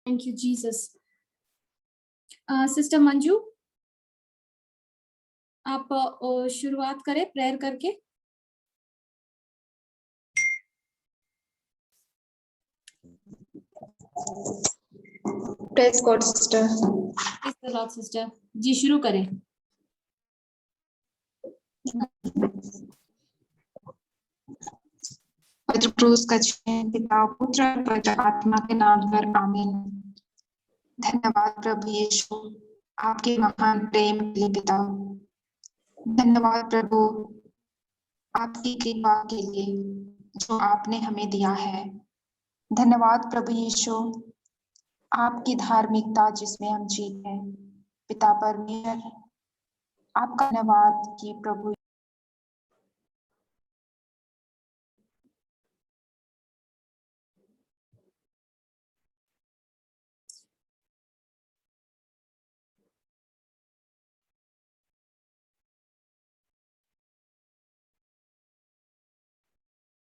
Thank you Jesus. Sister Manju, आप शुरुआत करें प्रेयर करके। Praise God sister. सिस्टर जी शुरू करें। पवित्र क्रूस का चिन्ह पिता पुत्र और पवित्र आत्मा के नाम पर आमीन। धन्यवाद प्रभु यीशु आपके महान प्रेम के लिए पिता। धन्यवाद प्रभु आपकी कृपा के लिए जो आपने हमें दिया है। धन्यवाद प्रभु यीशु आपकी धार्मिकता जिसमें हम जीते हैं। पिता परमेश्वर आपका धन्यवाद कि प्रभु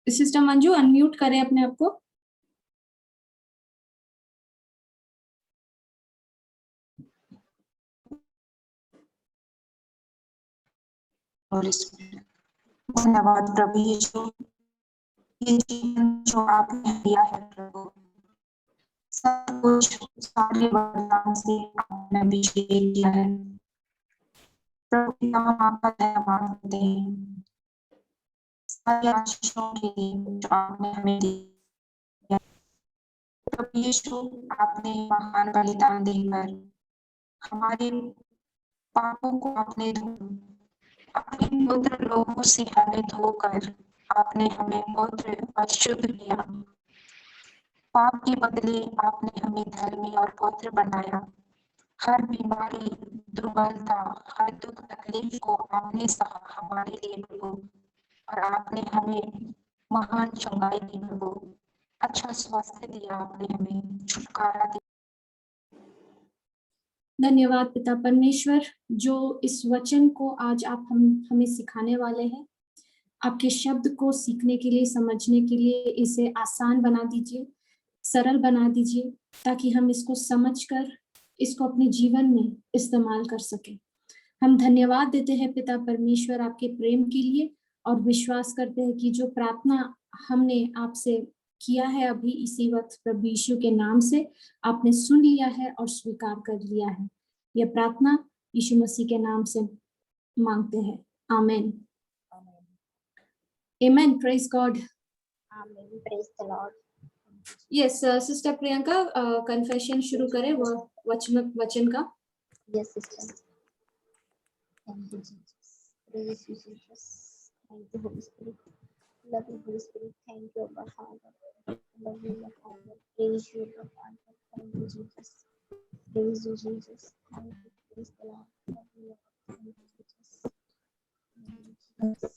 सिस्टर मंजू अनम्यूट करें अपने आप को। धन्यवाद प्रभु यीशु ये जीवन जो आपने दिया है प्रभु सब कुछ सारे वरदान से आपने अभिषेक किया है प्रभु। हम आपका धन्यवाद करते हैं सारी आशीषों के लिए जो आपने हमें दिया। प्रभु यीशु आपने महान बलिदान देकर हमारे पापों को आपने अपने पुत्र लोगों से हमें धोकर आपने हमें पवित्र और शुद्ध किया। पाप के बदले आपने हमें धर्मी और पवित्र बनाया। हर बीमारी दुर्बलता हर दुख तकलीफ को आपने सहा हमारे लिए प्रभु और आपने हमें महान चंगाई दी प्रभु। अच्छा स्वास्थ्य दिया आपने हमें छुटकारा दिया। धन्यवाद पिता परमेश्वर जो इस वचन को आज आप हमें सिखाने वाले हैं। आपके शब्द को सीखने के लिए समझने के लिए इसे आसान बना दीजिए, सरल बना दीजिए ताकि हम इसको समझकर इसको अपने जीवन में इस्तेमाल कर सके। हम धन्यवाद देते हैं पिता परमेश्वर आपके प्रेम के लिए और विश्वास करते हैं कि जो प्रार्थना हमने आपसे किया है अभी इसी वक्त प्रभु यीशु के नाम से आपने सुन लिया है और स्वीकार कर लिया है। यह प्रार्थना यीशु मसीह के नाम से मांगते हैं, आमीन। Amen. Praise God. Amen. Praise the Lord. Yes, Sister Priyanka, confession शुरू करें वचन का। Yes, sister. Thank you, Jesus. Praise you, Jesus. Thank you, Holy Spirit. Love you, Holy Spirit. Thank you, Abba Father. Love you, Abba Father. Praise you, Abba Father. Thank you, Jesus. Praise you, Jesus. Thank you. Praise the Lord. Love you, Abba. Thank you, Jesus. Thank you, Jesus.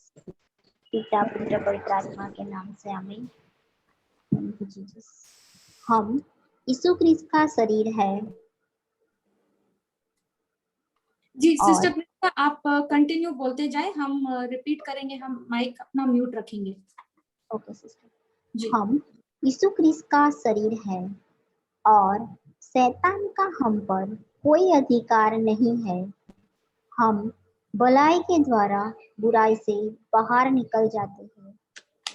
पिता पुत्र पवित्र आत्मा के नाम से आमीन। Thank you Jesus. हम यीशु क्रिस्त का शरीर है। जी सिस्टर प्रियंका आप कंटिन्यू बोलते जाएं, हम रिपीट करेंगे, हम माइक अपना म्यूट रखेंगे। ओके सिस्टर जी। हम यीशु क्रिस्त का शरीर है और शैतान का हम पर कोई अधिकार नहीं है। हम भलाई के द्वारा बुराई से बाहर निकल जाते हैं।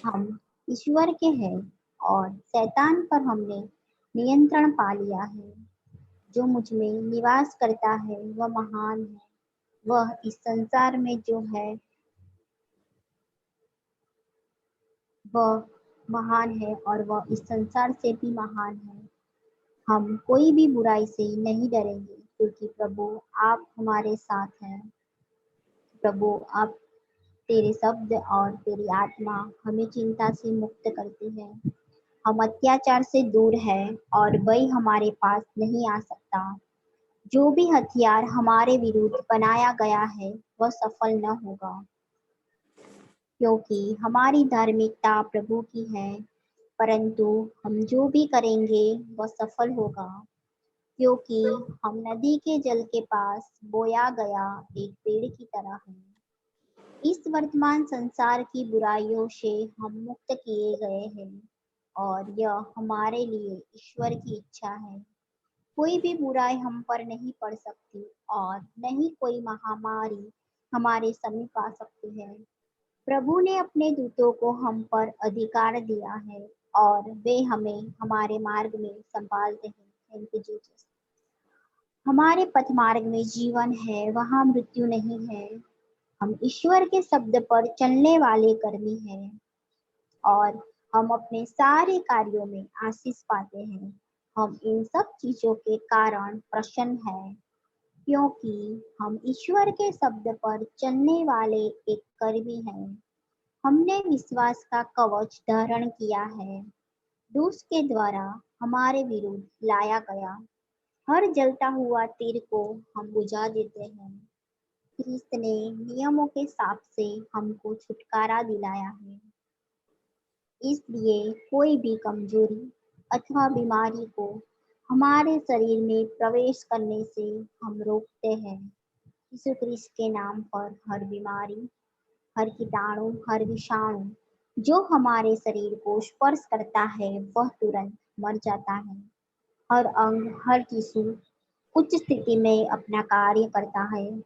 हम ईश्वर के हैं और शैतान पर हमने नियंत्रण पा लिया है। जो मुझ में निवास करता है वह महान है। वह इस संसार में जो है वह महान है और वह इस संसार से भी महान है। हम कोई भी बुराई से नहीं डरेंगे क्योंकि प्रभु आप हमारे साथ हैं। प्रभु आप तेरे शब्द और तेरी आत्मा हमें चिंता से मुक्त करती है। हम अत्याचार से दूर है और वही हमारे पास नहीं आ सकता। जो भी हथियार हमारे विरुद्ध बनाया गया है वह सफल न होगा क्योंकि हमारी धार्मिकता प्रभु की है। परंतु हम जो भी करेंगे वह सफल होगा क्योंकि हम नदी के जल के पास बोया गया एक पेड़ की तरह हैं। इस वर्तमान संसार की बुराइयों से हम मुक्त किए गए हैं और यह हमारे लिए ईश्वर की इच्छा है। कोई भी बुराई हम पर नहीं पड़ सकती और न ही कोई महामारी हमारे समीप आ सकती है। प्रभु ने अपने दूतों को हम पर अधिकार दिया है और वे हमें हमारे मार्ग में संभालते हैं। Thank you Jesus. हमारे पथ मार्ग में जीवन है, वहाँ मृत्यु नहीं है। हम ईश्वर के शब्द पर चलने वाले कर्मी हैं और हम अपने सारे कार्यों में आशीष पाते हैं। हम इन सब चीजों के कारण प्रसन्न हैं क्योंकि हम ईश्वर के शब्द पर चलने वाले एक कर्मी हैं। हमने विश्वास का कवच धारण किया है, दुष्ट के द्वारा हमारे विरुद्ध लाया गया हर जलता हुआ तीर को हम बुझा देते हैं। ख्रिस्त ने नियमों के शाप से हमको छुटकारा दिलाया है, इसलिए कोई भी कमजोरी अथवा बीमारी को हमारे शरीर में प्रवेश करने से हम रोकते हैं। यीशु ख्रिस्त के नाम पर हर बीमारी, हर कीटाणु, हर विषाणु जो हमारे शरीर को स्पर्श करता है वह तुरंत मर जाता है। हर अंग, हर टिश्यू उच्च स्थिति में अपना कार्य करता है,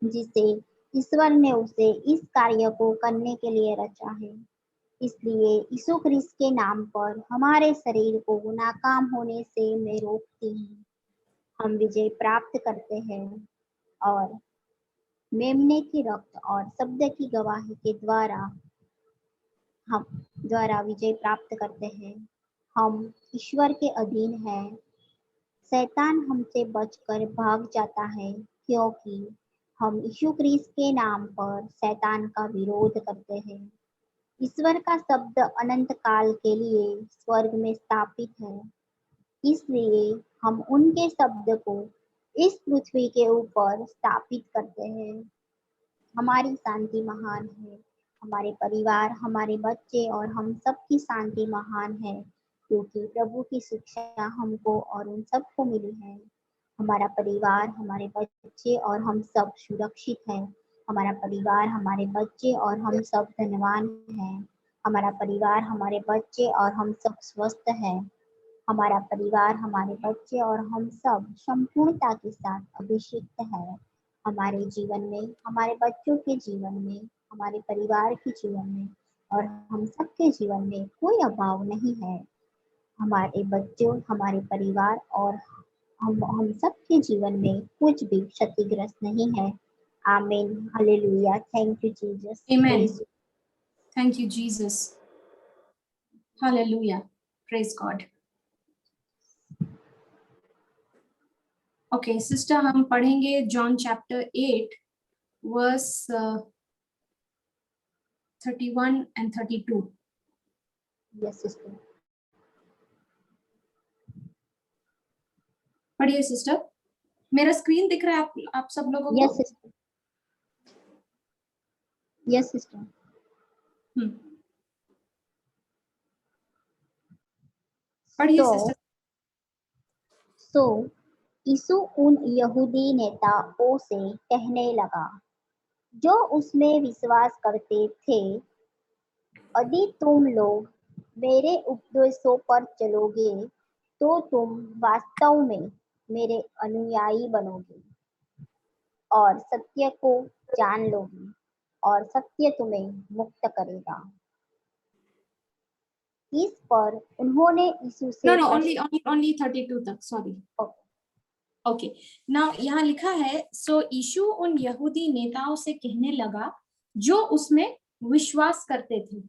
जिसे ईश्वर ने उसे इस कार्य को करने के लिए रचा है। इसलिए यीशु ख्रिस्त के नाम पर हमारे शरीर को नाकाम होने से मैं रोकती हूँ। हम विजय प्राप्त करते हैं और मेमने की रक्त और शब्द की गवाही के द्वारा विजय प्राप्त करते हैं। हम ईश्वर के अधीन हैं। शैतान हमसे बचकर भाग जाता है क्योंकि हम यीशु ख्रिस्त के नाम पर शैतान का विरोध करते हैं। ईश्वर का शब्द अनंत काल के लिए स्वर्ग में स्थापित है, इसलिए हम उनके शब्द को इस पृथ्वी के ऊपर स्थापित करते हैं। हमारी शांति महान है। हमारे परिवार, हमारे बच्चे और हम सबकी शांति महान है क्योंकि प्रभु की शिक्षा हमको और उन सबको मिली है। हमारा परिवार, हमारे बच्चे और हम सब सुरक्षित हैं। हमारा परिवार, हमारे बच्चे और हम सब धनवान हैं। हमारा परिवार, हमारे बच्चे और हम सब स्वस्थ हैं। हमारा परिवार, हमारे बच्चे और हम सब संपूर्णता के साथ अभिषिक्त हैं। हमारे जीवन में, हमारे बच्चों के जीवन में, हमारे परिवार के जीवन में और हम सबके जीवन में कोई अभाव नहीं है। हमारे बच्चों, हमारे परिवार और हम सबके जीवन में कुछ भी क्षतिग्रस्त नहीं है। आमीन, hallelujah, thank you Jesus. Amen. Thank you, Jesus. Hallelujah. Praise God. Okay, sister, हम पढ़ेंगे John chapter 8, verse 31 and 32. Yes, sister. पढ़िए सिस्टर। मेरा स्क्रीन दिख रहा है आप सब लोगों को? Yes, sister. Yes, sister. पढ़िए सिस्टर। तो यीशु उन यहूदी नेताओं से कहने लगा जो उसमें विश्वास करते थे, यदि तुम लोग मेरे उपदेशों पर चलोगे तो तुम वास्तव में मेरे अनुयायी बनोगे और सत्य को जान लोगे और सत्य तुम्हें मुक्त करेगा। इस पर उन्होंने यीशु से No, only 32 तक, सॉरी। ओके, नाउ यहाँ लिखा है, सो यीशु उन यहूदी नेताओं से कहने लगा जो उसमें विश्वास करते थे,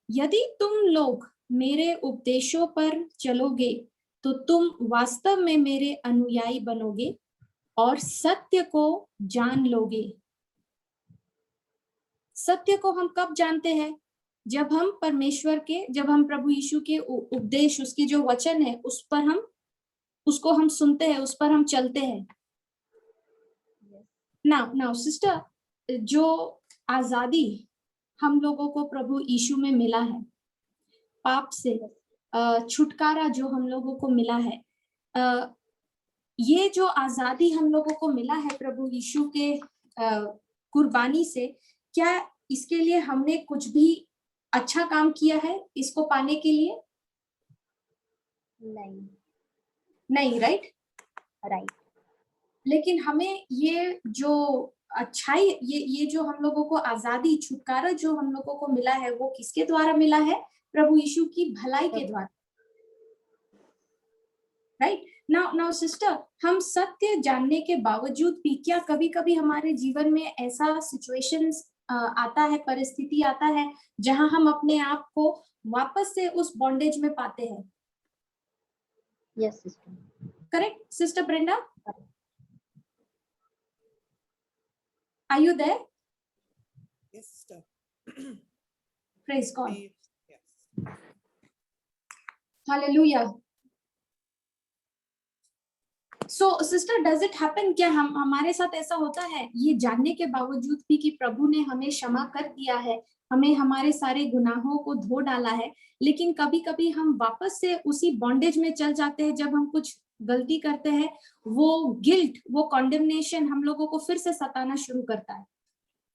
यदि तुम लोग मेरे उपदेशों पर चलोगे तो तुम वास्तव में मेरे अनुयायी बनोगे और सत्य को जान लोगे। सत्य को हम कब जानते हैं? जब हम प्रभु यीशु के उपदेश, उसकी जो वचन है उसको हम सुनते हैं, उस पर हम चलते हैं। नाउ सिस्टर, जो आजादी हम लोगों को प्रभु यीशु में मिला है, पाप से छुटकारा जो हम लोगों को मिला है, ये जो आजादी हम लोगों को मिला है प्रभु यीशु के कुर्बानी से, क्या इसके लिए हमने कुछ भी अच्छा काम किया है इसको पाने के लिए? नहीं, राइट? राइट। लेकिन हमें ये जो अच्छाई, ये जो हम लोगों को आजादी, छुटकारा जो हम लोगों को मिला है, वो किसके द्वारा मिला है? प्रभु यीशु की भलाई के द्वारा, राइट? नाउ सिस्टर, हम सत्य जानने के बावजूद भी क्या कभी कभी हमारे जीवन में ऐसा सिचुएशंस आता है, परिस्थिति आता है जहां हम अपने आप को वापस से उस बॉन्डेज में पाते हैं? Yes sister. Correct sister Brenda, are you there? Yes, sister. Praise god, Yes. हालेलुया। So sister, does it happen, क्या हमारे साथ ऐसा होता है ये जानने के बावजूद भी कि प्रभु ने हमें क्षमा कर दिया है, हमें हमारे सारे गुनाहों को धो डाला है, लेकिन कभी कभी हम वापस से उसी बॉन्डेज में चल जाते हैं जब हम कुछ गलती करते हैं, वो गिल्ट, वो कॉन्डेमनेशन हम लोगों को फिर से सताना शुरू करता है?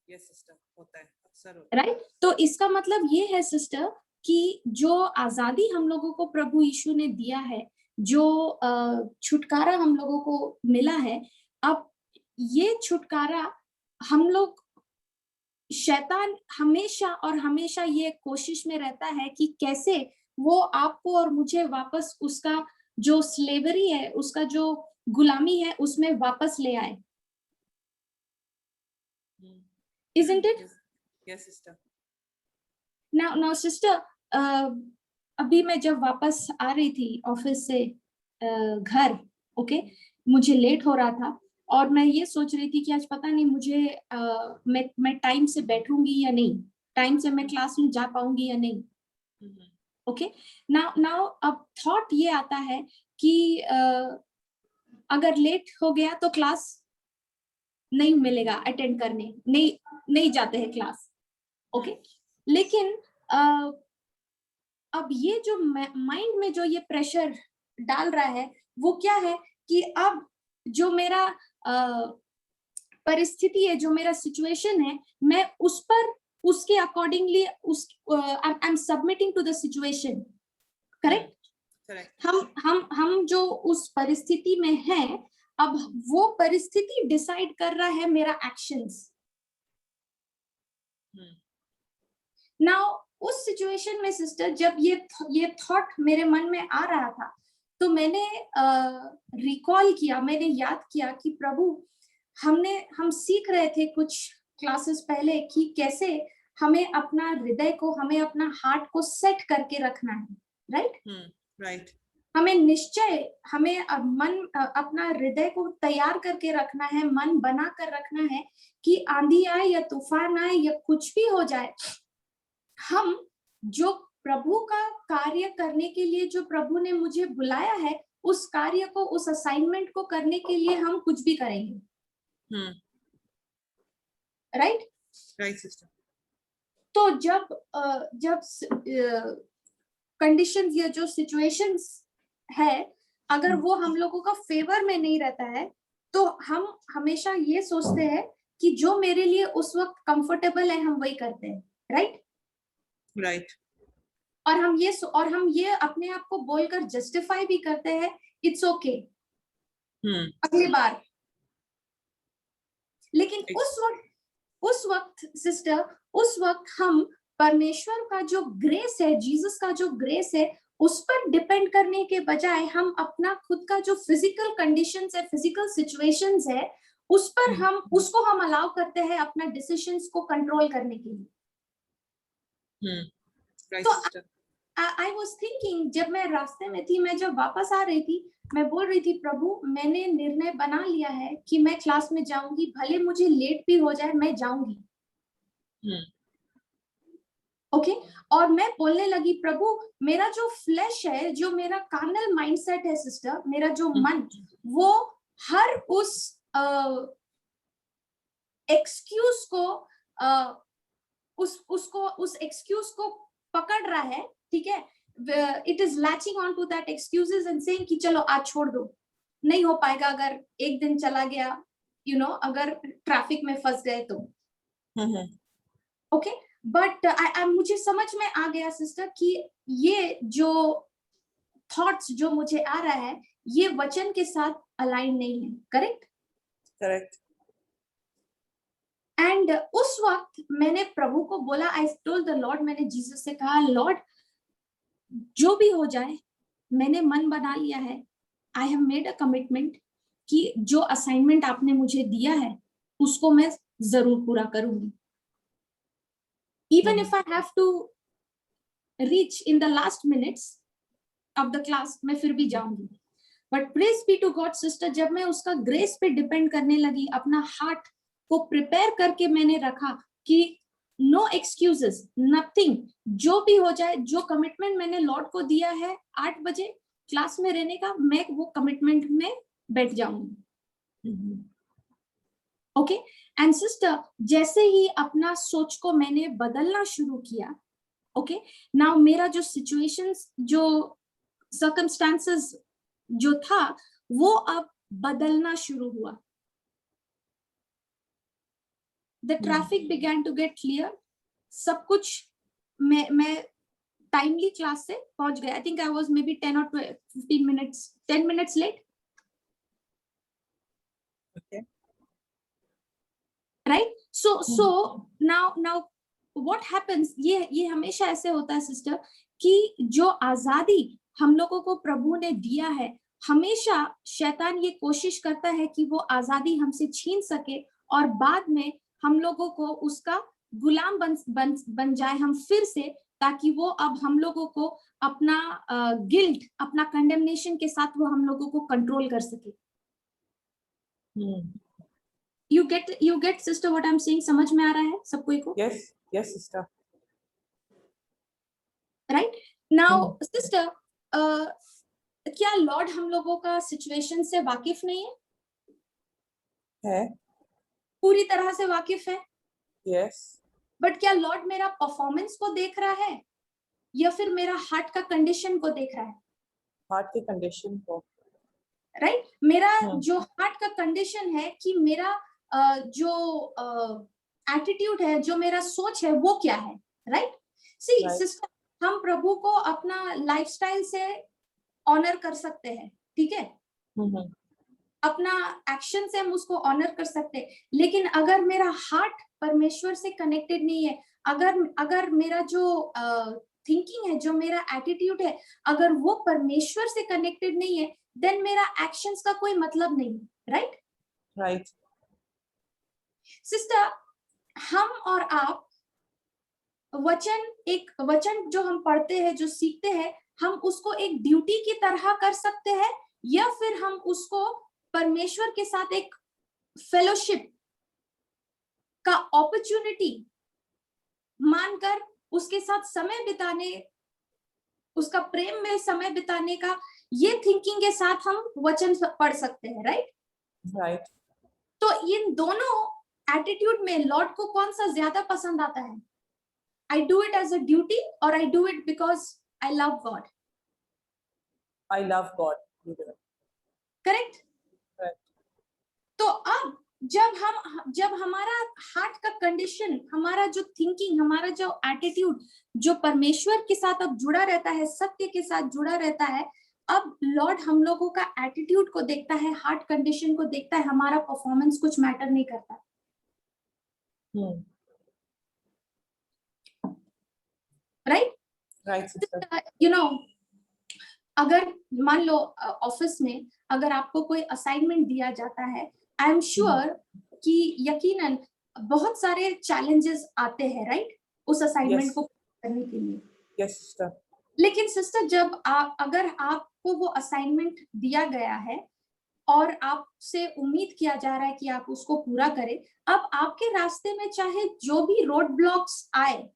Yes, sister. होता है, अक्सर होता राइट? तो इसका मतलब ये है सिस्टर कि जो आजादी हम लोगों को प्रभु यीशु ने दिया है, जो छुटकारा हम लोगों को मिला है, अब ये छुटकारा हम लोग, शैतान हमेशा और हमेशा ये कोशिश में रहता है कि कैसे वो आपको और मुझे वापस उसका जो स्लेवरी है, उसका जो गुलामी है, उसमें वापस ले आए। है। Isn't it? Yes, sister. Now sister, अभी मैं जब वापस आ रही थी ऑफिस से घर, ओके, मुझे लेट हो रहा था और मैं ये सोच रही थी कि आज पता नहीं मुझे मैं टाइम से बैठूंगी या नहीं, टाइम से मैं क्लास में जा पाऊंगी या नहीं। ओके, नाउ अब थॉट ये आता है कि अगर लेट हो गया तो क्लास नहीं मिलेगा अटेंड करने, नहीं जाते हैं क्लास। ओके, लेकिन अब ये जो माइंड में जो ये प्रेशर डाल रहा है वो क्या है कि अब जो मेरा परिस्थिति है, जो मेरा सिचुएशन है, मैं उस पर उसके accordingly I am submitting to the situation. Correct? हम जो उस परिस्थिति में हैं, अब वो परिस्थिति डिसाइड कर रहा है मेरा एक्शंस। नाउ उस सिचुएशन में सिस्टर, जब ये थॉट मेरे मन में आ रहा था, तो मैंने रिकॉल किया, मैंने याद किया कि प्रभु, हम सीख रहे थे कुछ क्लासेस पहले कि कैसे हमें अपना हृदय को, हमें अपना हार्ट को सेट करके रखना है, राइट? राइट। हमें निश्चय, हमें मन, अपना हृदय को तैयार करके रखना है, मन बना कर रखना है कि आंधी आए या तूफान आए या कुछ भी हो जाए, हम जो प्रभु का कार्य करने के लिए, जो प्रभु ने मुझे बुलाया है, उस कार्य को, उस असाइनमेंट को करने के लिए हम कुछ भी करेंगे। राइट? Right sister. तो जब कंडीशंस या जो सिचुएशंस है, अगर वो हम लोगों का फेवर में नहीं रहता है, तो हम हमेशा ये सोचते हैं कि जो मेरे लिए उस वक्त कंफर्टेबल है हम वही करते हैं। राइट? राइट। और हम ये अपने आप को बोलकर जस्टिफाई भी करते हैं, इट्स ओके, अगली बार। लेकिन उस वक्त सिस्टर, उस वक्त हम परमेश्वर का जो ग्रेस है, जीसस का जो ग्रेस है, उस पर डिपेंड करने के बजाय हम अपना खुद का जो फिजिकल कंडीशंस है, फिजिकल सिचुएशंस है, उस पर उसको हम अलाउ करते हैं अपना डिसीजंस को कंट्रोल करने के लिए। तो आई वाज थिंकिंग, जब मैं रास्ते में थी, मैं जब वापस आ रही थी, मैं बोल रही थी, प्रभु, मैंने निर्णय बना लिया है कि मैं क्लास में जाऊंगी, भले मुझे लेट भी हो जाए, मैं जाऊंगी। ओके, और मैं बोलने लगी, प्रभु, मेरा जो फ्लैश है, जो मेरा कार्नल माइंडसेट है सिस्टर, मेरा जो मन, वो हर उस एक्सक्यूज को, उस एक्सक्यूज को पकड़ रहा है, ठीक है? It is latching on to that excuses and saying कि चलो आज छोड़ दो, नहीं हो पाएगा, अगर एक दिन चला गया, अगर ट्रैफिक में फंस गए तो। ओके, बट मुझे समझ में आ गया सिस्टर कि ये जो थॉट्स जो मुझे आ रहा है ये वचन के साथ अलाइन नहीं है, करेक्ट? Correct. एंड उस वक्त मैंने प्रभु को बोला, आई टोल्ड द लॉर्ड, मैंने जीसस से कहा, लॉर्ड जो भी हो जाए, मैंने मन बना लिया है, I have made a commitment कि जो असाइनमेंट आपने मुझे दिया है उसको मैं जरूर पूरा करूंगी, even if I have to reach in the last minutes of the class, मैं फिर भी जाऊंगी। But praise be to god sister, जब मैं उसका ग्रेस पे डिपेंड करने लगी, अपना हार्ट को प्रिपेयर करके मैंने रखा कि नो एक्सक्यूजेस, नथिंग, जो भी हो जाए, जो कमिटमेंट मैंने लॉर्ड को दिया है 8 बजे क्लास में रहने का, मैं वो कमिटमेंट में बैठ जाऊंगी। ओके एंड सिस्टर, जैसे ही अपना सोच को मैंने बदलना शुरू किया, ओके नाउ मेरा जो सिचुएशंस, जो सर्कमस्टांसेस जो था वो अब बदलना शुरू हुआ। The traffic began to get clear. सब कुछ मैं टाइमली क्लास से पहुंच गया। I think I was maybe 10 or 15 minutes, 10 minutes late. Okay. Right? So now what happens? ये हमेशा ऐसे होता है सिस्टर कि जो आजादी हम लोगों को प्रभु ने दिया है, हमेशा शैतान ये कोशिश करता है कि वो आजादी हमसे छीन सके और बाद में हम लोगों को उसका गुलाम बन जाए हम फिर से, ताकि वो अब हम लोगों को अपना गिल्ट, अपना कंडेमनेशन के साथ वो हम लोगों को कंट्रोल कर सके। You get sister what I'm saying? समझ में आ रहा है सब कोई को? Yes sister. Right now sister, क्या लॉर्ड हम लोगों का सिचुएशन से वाकिफ नहीं है? पूरी तरह से वाकिफ है। Yes. बट क्या लॉर्ड मेरा परफॉर्मेंस को देख रहा है या फिर मेरा हार्ट का कंडीशन को देख रहा है? हार्ट की कंडीशन को। राइट मेरा जो हार्ट का कंडीशन है कि मेरा जो एटीट्यूड है, जो मेरा सोच है वो क्या है। राइट सी सिस्टर, हम प्रभु को अपना लाइफस्टाइल से ऑनर कर सकते हैं, ठीक है, अपना एक्शन से हम उसको ऑनर कर सकते हैं, लेकिन अगर मेरा हार्ट परमेश्वर से कनेक्टेड नहीं है, अगर मेरा जो थिंकिंग है, जो मेरा एटीट्यूड है, अगर वो परमेश्वर से कनेक्टेड नहीं है, देन मेरा एक्शंस का कोई मतलब नहीं। राइट सिस्टर, हम और आप वचन जो हम पढ़ते हैं, जो सीखते हैं, हम उसको एक ड्यूटी की तरह कर सकते हैं या फिर हम उसको परमेश्वर के साथ एक फेलोशिप का अपॉर्चुनिटी मानकर उसके साथ समय बिताने, उसका प्रेम में समय बिताने का ये थिंकिंग के साथ हम वचन पढ़ सकते हैं। राइट तो इन दोनों एटीट्यूड में लॉर्ड को कौन सा ज्यादा पसंद आता है? I do it as a duty or I do it because I love God? I love God. Correct? तो अब जब हमारा हार्ट का कंडीशन, हमारा जो थिंकिंग, हमारा जो एटीट्यूड जो परमेश्वर के साथ अब जुड़ा रहता है, सत्य के साथ जुड़ा रहता है, अब लॉर्ड हम लोगों का एटीट्यूड को देखता है, हार्ट कंडीशन को देखता है, हमारा परफॉर्मेंस कुछ मैटर नहीं करता। राइट यू नो, अगर मान लो ऑफिस में अगर आपको कोई असाइनमेंट दिया जाता है, आई एम श्योर कि यकीनन बहुत सारे चैलेंजेस आते हैं, राइट, उस असाइनमेंट को करने के लिए। Yes sister. लेकिन सिस्टर, जब अगर आपको वो असाइनमेंट दिया गया है और आपसे उम्मीद किया जा रहा है कि आप उसको पूरा करें, अब आपके रास्ते में चाहे जो भी रोड ब्लॉक्स आए,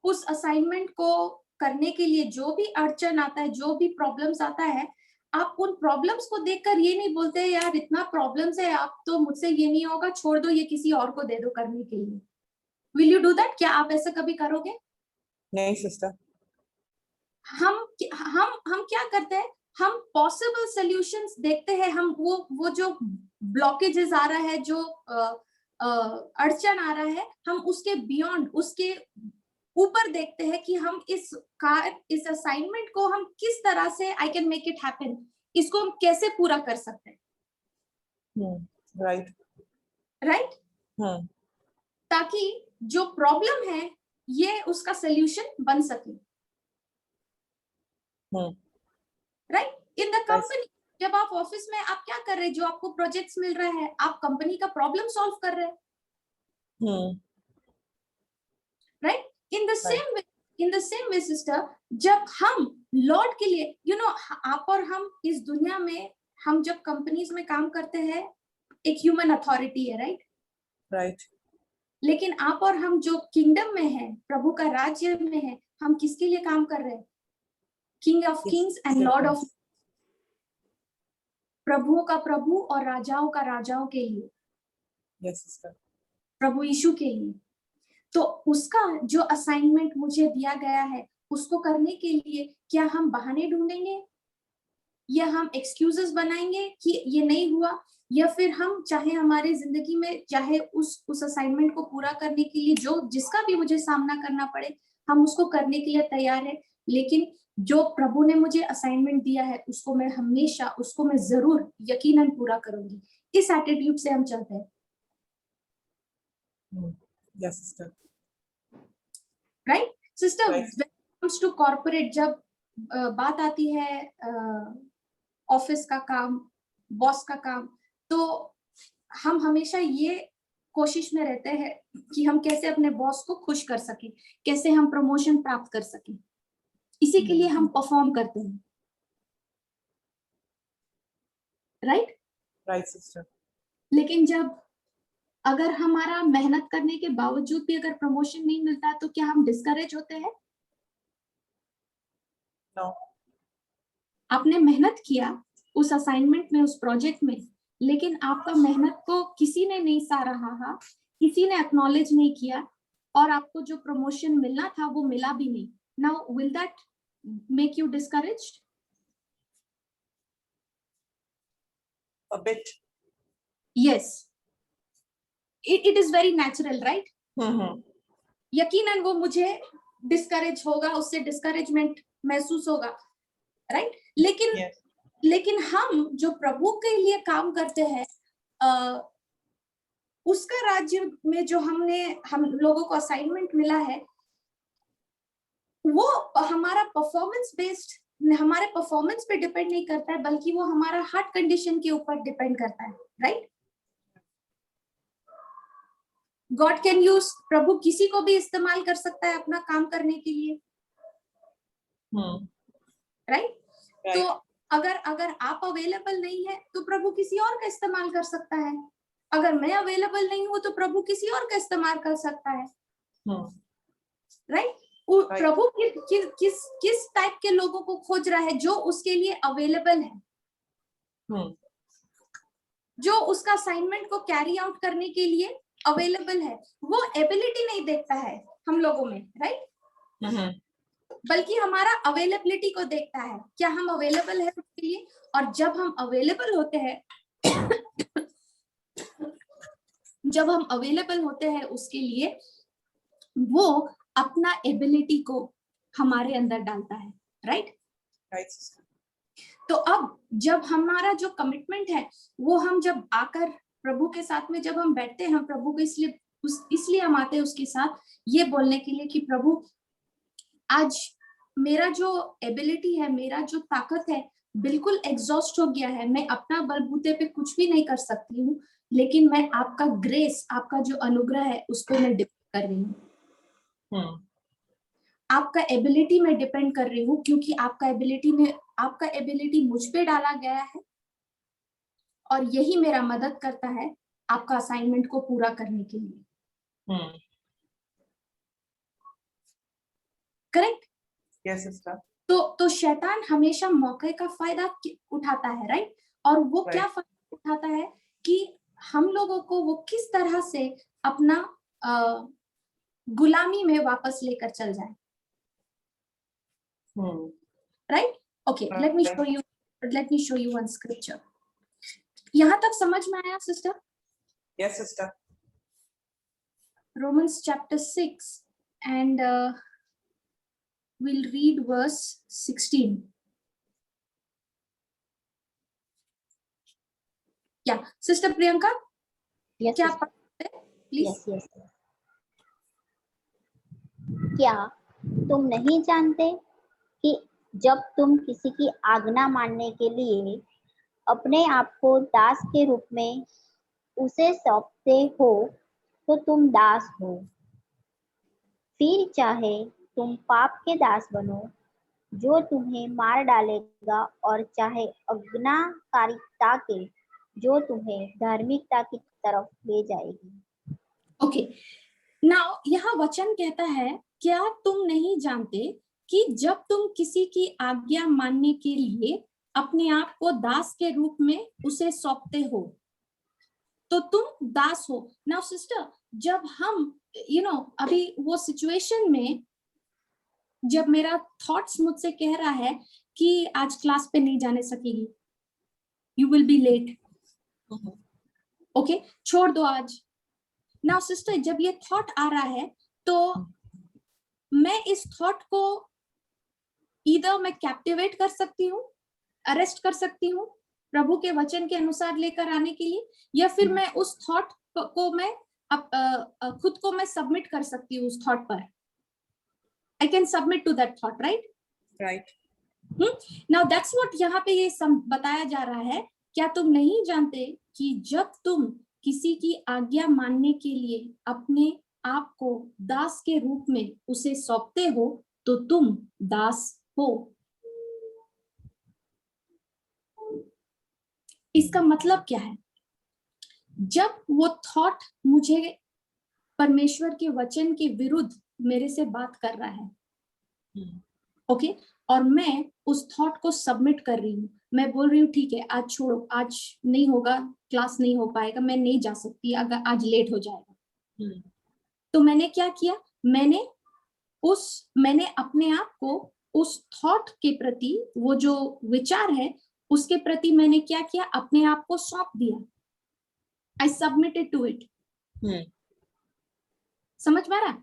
उस असाइनमेंट को करने के लिए जो भी अड़चन आता है, जो भी प्रॉब्लम्स आता है, आप उन प्रॉब्लम्स को देखकर ये नहीं बोलते यार इतना प्रॉब्लम्स है, आप तो मुझसे ये नहीं होगा, छोड़ दो, ये किसी और को दे दो करने के लिए। Will you do that? क्या आप ऐसा कभी करोगे? नहीं सिस्टर। हम क्या करते हैं, हम पॉसिबल सॉल्यूशंस देखते हैं, हम वो जो ब्लॉकेजेस आ रहा है, जो अड़चन आ रहा है, हम उसके बियॉन्ड, उसके ऊपर देखते हैं कि हम इस असाइनमेंट को हम किस तरह से I can make it happen, इसको हम कैसे पूरा कर सकते हैं। राइट राइट, ताकि जो प्रॉब्लम है ये उसका सोल्यूशन बन सके। राइट, इन द कंपनी, जब आप ऑफिस में आप क्या कर रहे हैं, जो आपको प्रोजेक्ट्स मिल रहा है, आप कंपनी का प्रॉब्लम सॉल्व कर रहे हैं। Right, in the same way sister, जब हम लॉर्ड के लिए आप और हम इस दुनिया में, हम जब कंपनीज में काम करते हैं, एक ह्यूमन अथॉरिटी है, राइट, लेकिन आप और हम जो किंगडम में है, प्रभु का राज्य में है, हम किसके लिए काम कर रहे हैं? King of kings and lord of, प्रभुओं का प्रभु और राजाओं का राजाओं के लिए। यस सिस्टर, प्रभु यीशु के लिए। तो उसका जो असाइनमेंट मुझे दिया गया है, उसको करने के लिए क्या हम बहाने ढूंढेंगे या हम एक्सक्यूजेस बनाएंगे कि ये नहीं हुआ, या फिर हम चाहे हमारे जिंदगी में चाहे उस असाइनमेंट को पूरा करने के लिए जो जिसका भी मुझे सामना करना पड़े, हम उसको करने के लिए तैयार है, लेकिन जो प्रभु ने मुझे असाइनमेंट दिया है उसको मैं हमेशा, उसको मैं जरूर यकीनन पूरा करूंगी। इस एटीट्यूड से हम चलते हैं। Yes sister, right sister, Right. when it comes to corporate, जब बात आती है ऑफिस का काम, बॉस का काम, तो हम हमेशा ये कोशिश में रहते हैं कि हम कैसे अपने बॉस को खुश कर सकें, कैसे हम प्रमोशन प्राप्त कर सकें, इसी के लिए हम परफॉर्म करते हैं। राइट, राइट सिस्टर, लेकिन जब अगर हमारा मेहनत करने के बावजूद भी अगर प्रमोशन नहीं मिलता, तो क्या हम डिस्करेज होते हैं? नो, आपने मेहनत किया उस असाइनमेंट में, उस प्रोजेक्ट में, लेकिन आपका मेहनत को किसी ने नहीं सराहा, किसी ने एक्नॉलेज नहीं किया, और आपको जो प्रमोशन मिलना था वो मिला भी नहीं। Now will that make you discouraged? a bit. Yes, it is very natural, right? यकीनन वो मुझे डिस्करेज होगा, उससे डिस्करेजमेंट महसूस होगा, राइट? लेकिन Yes. लेकिन हम जो प्रभु के लिए काम करते हैं, उसका राज्य में जो हम लोगों को असाइनमेंट मिला है, वो हमारा परफॉर्मेंस बेस्ड, हमारे परफॉर्मेंस पे डिपेंड नहीं करता है, बल्कि वो हमारा हार्ट कंडीशन के ऊपर डिपेंड करता है, राइट? गॉड कैन यूज, प्रभु किसी को भी इस्तेमाल कर सकता है अपना काम करने के लिए, राइट? तो अगर आप अवेलेबल नहीं है तो प्रभु किसी और का इस्तेमाल कर सकता है। अगर मैं अवेलेबल नहीं हूं तो प्रभु किसी और का इस्तेमाल कर सकता है, राइट? प्रभु किस टाइप के लोगों को खोज रहा है? जो उसके लिए अवेलेबल है, जो उसका असाइनमेंट को कैरी आउट करने के लिए अवेलेबल है। वो एबिलिटी नहीं देखता है हम लोगों में, राइट? बल्कि हमारा अवेलेबिलिटी को देखता है, क्या हम अवेलेबल है उसके लिए। और जब हम अवेलेबल होते हैं जब हम अवेलेबल होते हैं उसके लिए, वो अपना एबिलिटी को हमारे अंदर डालता है, राइट? तो अब जब हमारा जो कमिटमेंट है, वो हम जब आकर प्रभु के साथ में जब हम बैठते हैं, हम प्रभु को इसलिए हम आते हैं उसके साथ, ये बोलने के लिए कि प्रभु, आज मेरा जो एबिलिटी है, मेरा जो ताकत है, बिल्कुल एग्जॉस्ट हो गया है। मैं अपना बलबूते पे कुछ भी नहीं कर सकती हूँ, लेकिन मैं आपका ग्रेस, आपका जो अनुग्रह है, उसको मैं डिपेंड कर रही हूँ। आपका एबिलिटी में डिपेंड कर रही हूँ, क्योंकि आपका एबिलिटी मुझ पे डाला गया है, और यही मेरा मदद करता है आपका असाइनमेंट को पूरा करने के लिए। करेक्ट? Yes sister. तो शैतान हमेशा मौके का फायदा उठाता है, राइट? और वो क्या फायदा उठाता है कि हम लोगों को वो किस तरह से अपना गुलामी में वापस लेकर चल जाए, right? Okay, let me show you one scripture. यहाँ तक समझ में आया sister? Yes sister. Romans chapter 6 and we'll read verse 16. Yeah, Sister Priyanka, Yes, क्या sister. पढ़ते हैं? Please. Yes, yes, yes. क्या तुम नहीं जानते कि जब तुम किसी की आज्ञा मानने के लिए अपने आप को दास के रूप में उसे सौंपते हो तो तुम दास हो, फिर चाहे तुम पाप के दास बनो जो तुम्हें मार डालेगा और चाहे आज्ञाकारिता के जो तुम्हें धार्मिकता की तरफ ले जाएगी। ओके, नाउ यहाँ वचन कहता है क्या तुम नहीं जानते कि जब तुम किसी की आज्ञा मानने के लिए अपने आप को दास के रूप में उसे सौंपते हो तो तुम दास हो। नाउ सिस्टर, जब हम अभी वो सिचुएशन में जब मेरा थॉट्स मुझसे कह रहा है कि आज क्लास पे नहीं जाने सकेगी, you will be late, okay, छोड़ दो आज। नाउ सिस्टर, जब ये थॉट आ रहा है तो मैं इस थॉट को ईदर मैं कैप्टिवेट कर सकती हूँ, अरेस्ट कर सकती हूँ प्रभु के वचन के अनुसार लेकर आने के लिए, या फिर मैं उस थॉट को मैं खुद को मैं सबमिट कर सकती हूँ उस थॉट पर। I can submit to that thought, right? Right. Now that's what यहाँ पे ये बताया जा रहा है। क्या तुम नहीं जानते कि जब तुम किसी की आज्ञा मानने के लिए अपने आप को दास के रूप में उसे सौंपते हो तो तुम दास हो। इसका मतलब क्या है? जब वो थॉट मुझे परमेश्वर के वचन के विरुद्ध मेरे से बात कर रहा है, ओके, और मैं उस थॉट को सबमिट कर रही हूँ, मैं बोल रही हूँ ठीक है आज छोड़ो, आज नहीं होगा, क्लास नहीं हो पाएगा, मैं नहीं जा सकती, अगर आज लेट हो जाएगा। तो मैंने क्या किया? मैंने अपने आप को उस थॉट के प्रति, वो जो विचार है उसके प्रति मैंने क्या किया? अपने आप को सौंप दिया। I submitted to it. समझ में आ रहा?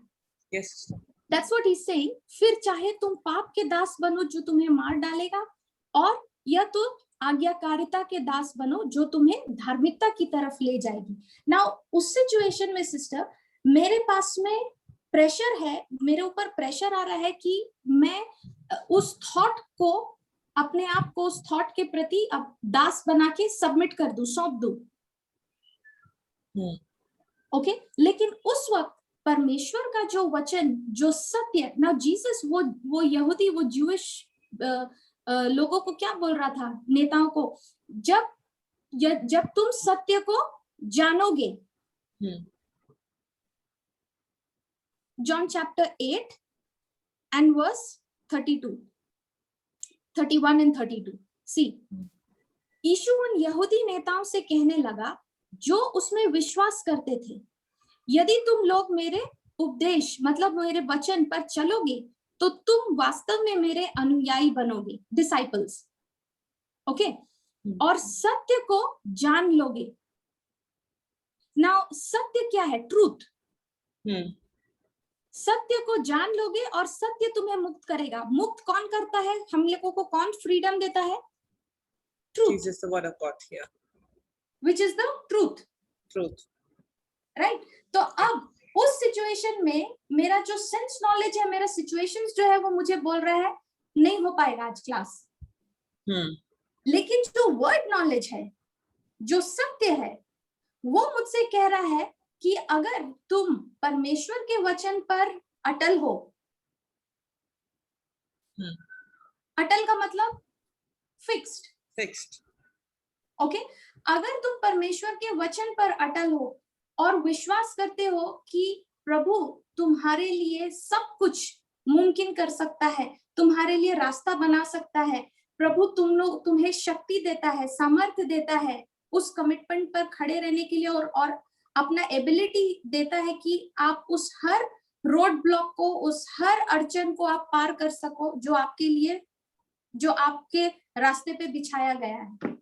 Yes, sister. That's what he's saying. फिर चाहे तुम पाप के दास बनो जो तुम्हें मार डालेगा, और या तो आज्ञाकारिता के दास बनो जो तुम्हें धार्मिकता की तरफ ले जाएगी। नाउ उस सिचुएशन में सिस्टर, मेरे पास में प्रेशर है, मेरे ऊपर प्रेशर आ रहा है कि मैं उस थॉट को, अपने आप को उस थॉट के प्रति अब दास बना के सबमिट कर दूं, सौंप दूं। ओके, लेकिन उस वक्त परमेश्वर का जो वचन, जो सत्य, ना जीसस वो यहूदी, वो ज्यूइश लोगों को क्या बोल रहा था, नेताओं को, जब तुम सत्य को जानोगे, John chapter 8 and verse 31 and 32। See, यीशु उन यहूदी नेताओं से कहने लगा जो उसमें विश्वास करते थे, यदि तुम लोग मेरे उपदेश मतलब मेरे वचन पर चलोगे तो तुम वास्तव में मेरे अनुयायी बनोगे, डिसाइपल्स, ओके, और सत्य को जान लोगे। नाउ सत्य क्या है? ट्रूथ। सत्य को जान लोगे और सत्य तुम्हें मुक्त करेगा। मुक्त कौन करता है? हम लोगों को कौन फ्रीडम देता है? Truth, Jesus, the word of God here. which is the truth, right? तो अब उस सिचुएशन में मेरा जो सेंस नॉलेज है, मेरा सिचुएशंस जो है वो मुझे बोल रहा है नहीं हो पाएगा आज क्लास। लेकिन जो वर्ड नॉलेज है, जो सत्य है, वो मुझसे कह रहा है कि अगर तुम परमेश्वर के वचन पर अटल हो, अटल का मतलब फिक्स्ड, ओके, अगर तुम परमेश्वर के वचन पर अटल हो और विश्वास करते हो कि प्रभु तुम्हारे लिए सब कुछ मुमकिन कर सकता है, तुम्हारे लिए रास्ता बना सकता है, प्रभु तुम्हें शक्ति देता है, सामर्थ्य देता है उस कमिटमेंट पर खड़े रहने के लिए, और अपना एबिलिटी देता है कि आप उस हर रोड ब्लॉक को, उस हर अड़चन को आप पार कर सको जो आपके लिए, जो आपके रास्ते पे बिछाया गया है।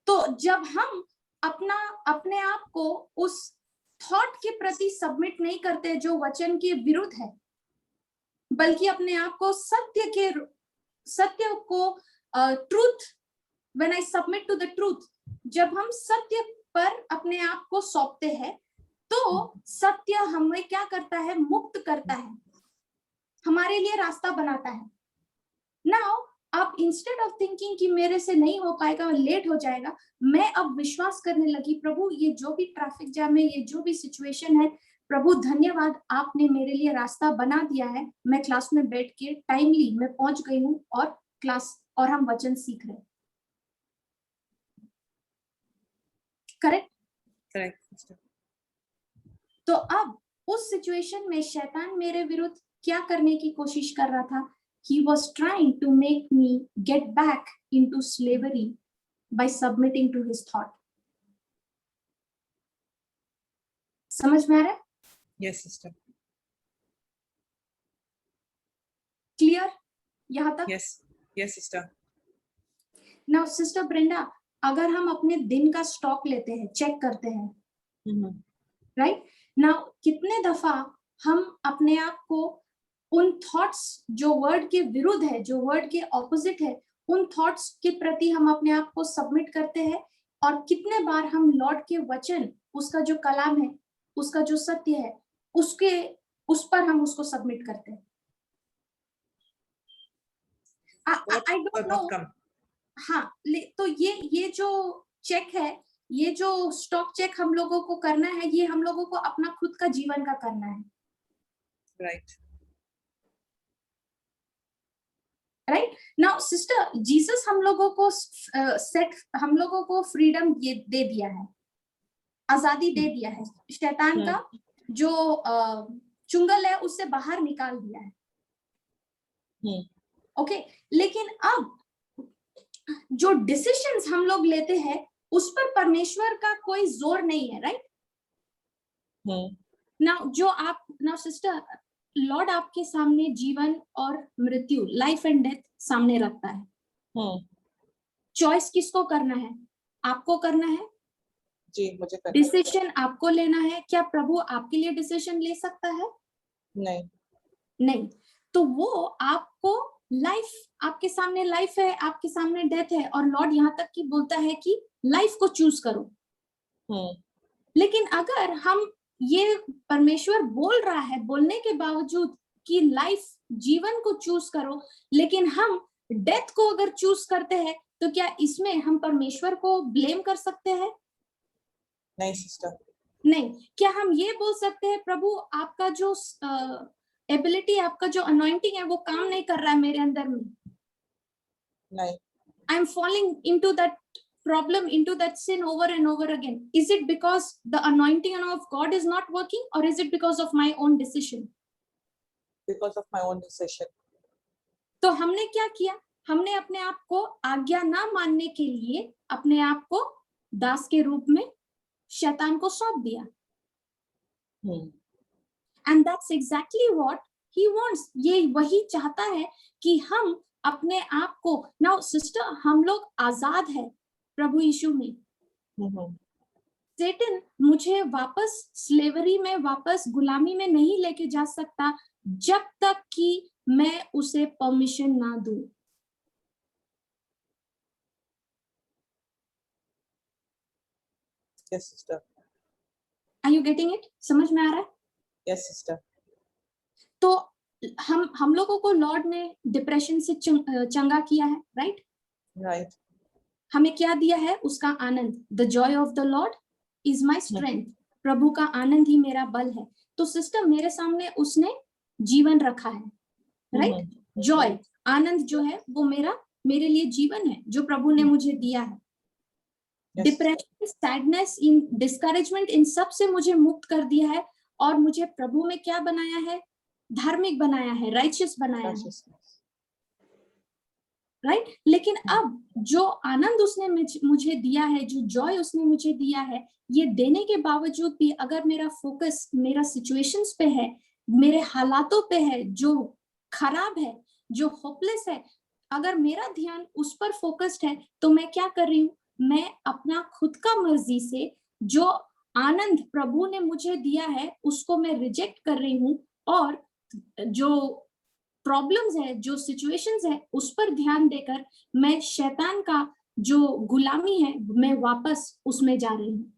तो जब हम अपने आप को उस थॉट के प्रति सबमिट नहीं करते जो वचन के विरुद्ध है, बल्कि अपने आप को सत्य को truth, when I submit to the truth, जब हम सत्य पर अपने आप को सौंपते हैं तो सत्य हमें क्या करता है, मुक्त करता है, हमारे लिए रास्ता बनाता है। नाउ अब इंस्टेड ऑफ थिंकिंग कि मेरे से नहीं हो पाएगा, लेट हो जाएगा, मैं अब विश्वास करने लगी, प्रभु ये जो भी ट्रैफिक जैम है, ये जो भी सिचुएशन है, प्रभु धन्यवाद, आपने मेरे लिए रास्ता बना दिया है, मैं क्लास में बैठ के टाइमली मैं पहुंच गई हूँ और हम वचन सीख रहे हैं। करेक्ट। तो अब उस सिचुएशन में शैतान मेरे विरुद्ध क्या करने की कोशिश कर रहा था? He was trying to make me get back into slavery by submitting to his thought. समझ में आ रहा है? Yes, sister. Clear? यहाँ तक? Yes, sister. Now, sister Brenda, अगर हम अपने दिन का स्टॉक लेते हैं, चेक करते हैं, राइट? नाउ कितने दफा हम अपने आप को उन थॉट्स जो वर्ड के विरुद्ध है, जो वर्ड के ऑपोजिट है, उन थॉट्स के प्रति हम अपने आप को सबमिट करते हैं, और कितने बार हम लॉर्ड के वचन, उसका जो कलाम है, उसका जो सत्य है, उस पर हम उसको सबमिट करते हैं। I don't know. हाँ, तो ये जो चेक है, ये जो स्टॉक चेक हम लोगों को करना है, ये हम लोगों को अपना खुद का जीवन का करना है, राइट? नाउ सिस्टर, जीसस हम लोगों को फ्रीडम ये दे दिया है, आजादी दे दिया है, शैतान का जो चुंगल है उससे बाहर निकाल दिया है, ओके। लेकिन अब जो डिसीजंस हम लोग लेते हैं उस पर परमेश्वर का कोई जोर नहीं है, राइट? नाउ सिस्टर, लॉर्ड आपके सामने जीवन और मृत्यु, लाइफ एंड डेथ सामने रखता है। चॉइस किसको करना है? आपको करना है जी, मुझे करना है। डिसीजन आपको लेना है। क्या प्रभु आपके लिए डिसीजन ले सकता है? नहीं। तो वो आपको लाइफ, आपके सामने लाइफ है, आपके सामने डेथ है, और लॉर्ड यहाँ तक कि बोलता है कि लाइफ को चूज करो। लेकिन अगर हम, ये परमेश्वर बोल रहा है बोलने के बावजूद कि लाइफ, जीवन को चूज करो, लेकिन हम डेथ को अगर चूज करते हैं, तो क्या इसमें हम परमेश्वर को ब्लेम कर सकते हैं? नहीं सिस्टर, नहीं। क्या हम ये बोल सकते हैं प्रभु आपका जो एबिलिटी, आपका जो अनॉइंटिंग है वो काम नहीं कर रहा है मेरे अंदर में? नहीं। I am falling into that problem, into that sin over and over again. Is it because the anointing of God is not working, or is it because of my own decision? Because of my own decision. तो हमने क्या किया? हमने अपने आप को आज्ञा ना मानने के लिए अपने आप को दास के रूप में शैतान को सौंप दिया। And that's exactly what he wants. ये वही चाहता है कि हम अपने आप को, now sister, हम लोग आजाद है प्रभु यीशु में। सेटन मुझे वापस स्लेवरी में, वापस गुलामी में नहीं लेके जा सकता जब तक कि मैं उसे परमिशन ना दूं। Yes, sister. Are you getting it? समझ में आ रहा है? Yes, sister. तो हम लोगों को लॉर्ड ने डिप्रेशन से चंगा किया है, राइट? राइट। हमें क्या दिया है? उसका आनंद। The joy of the lord is my strength. प्रभु का आनंद ही मेरा बल है। तो सिस्टर, मेरे सामने उसने जीवन रखा है, राइट? जॉय, आनंद जो है वो मेरे लिए जीवन है जो प्रभु ने मुझे दिया है। डिप्रेशन, सैडनेस, इन डिस्करेजमेंट, इन सब से मुझे मुक्त कर दिया है, और मुझे प्रभु में क्या बनाया है? धार्मिक बनाया है, राइचियस बनाया है, राइट? लेकिन अब जो आनंद उसने मुझे दिया है, जो जॉय उसने मुझे दिया है, ये देने के बावजूद भी अगर मेरा फोकस मेरा सिचुएशंस पे है, मेरे हालातों पे है जो खराब है, जो होपलेस है, अगर मेरा ध्यान उस पर फोकस्ड है, तो मैं क्या कर रही हूँ? मैं अपना खुद का मर्जी से जो आनंद प्रभु ने मुझे दिया है उसको मैं रिजेक्ट कर रही हूँ, और जो प्रॉब्लम्स है, जो सिचुएशंस है, उस पर ध्यान देकर मैं शैतान का जो गुलामी है मैं वापस उसमें जा रही हूँ।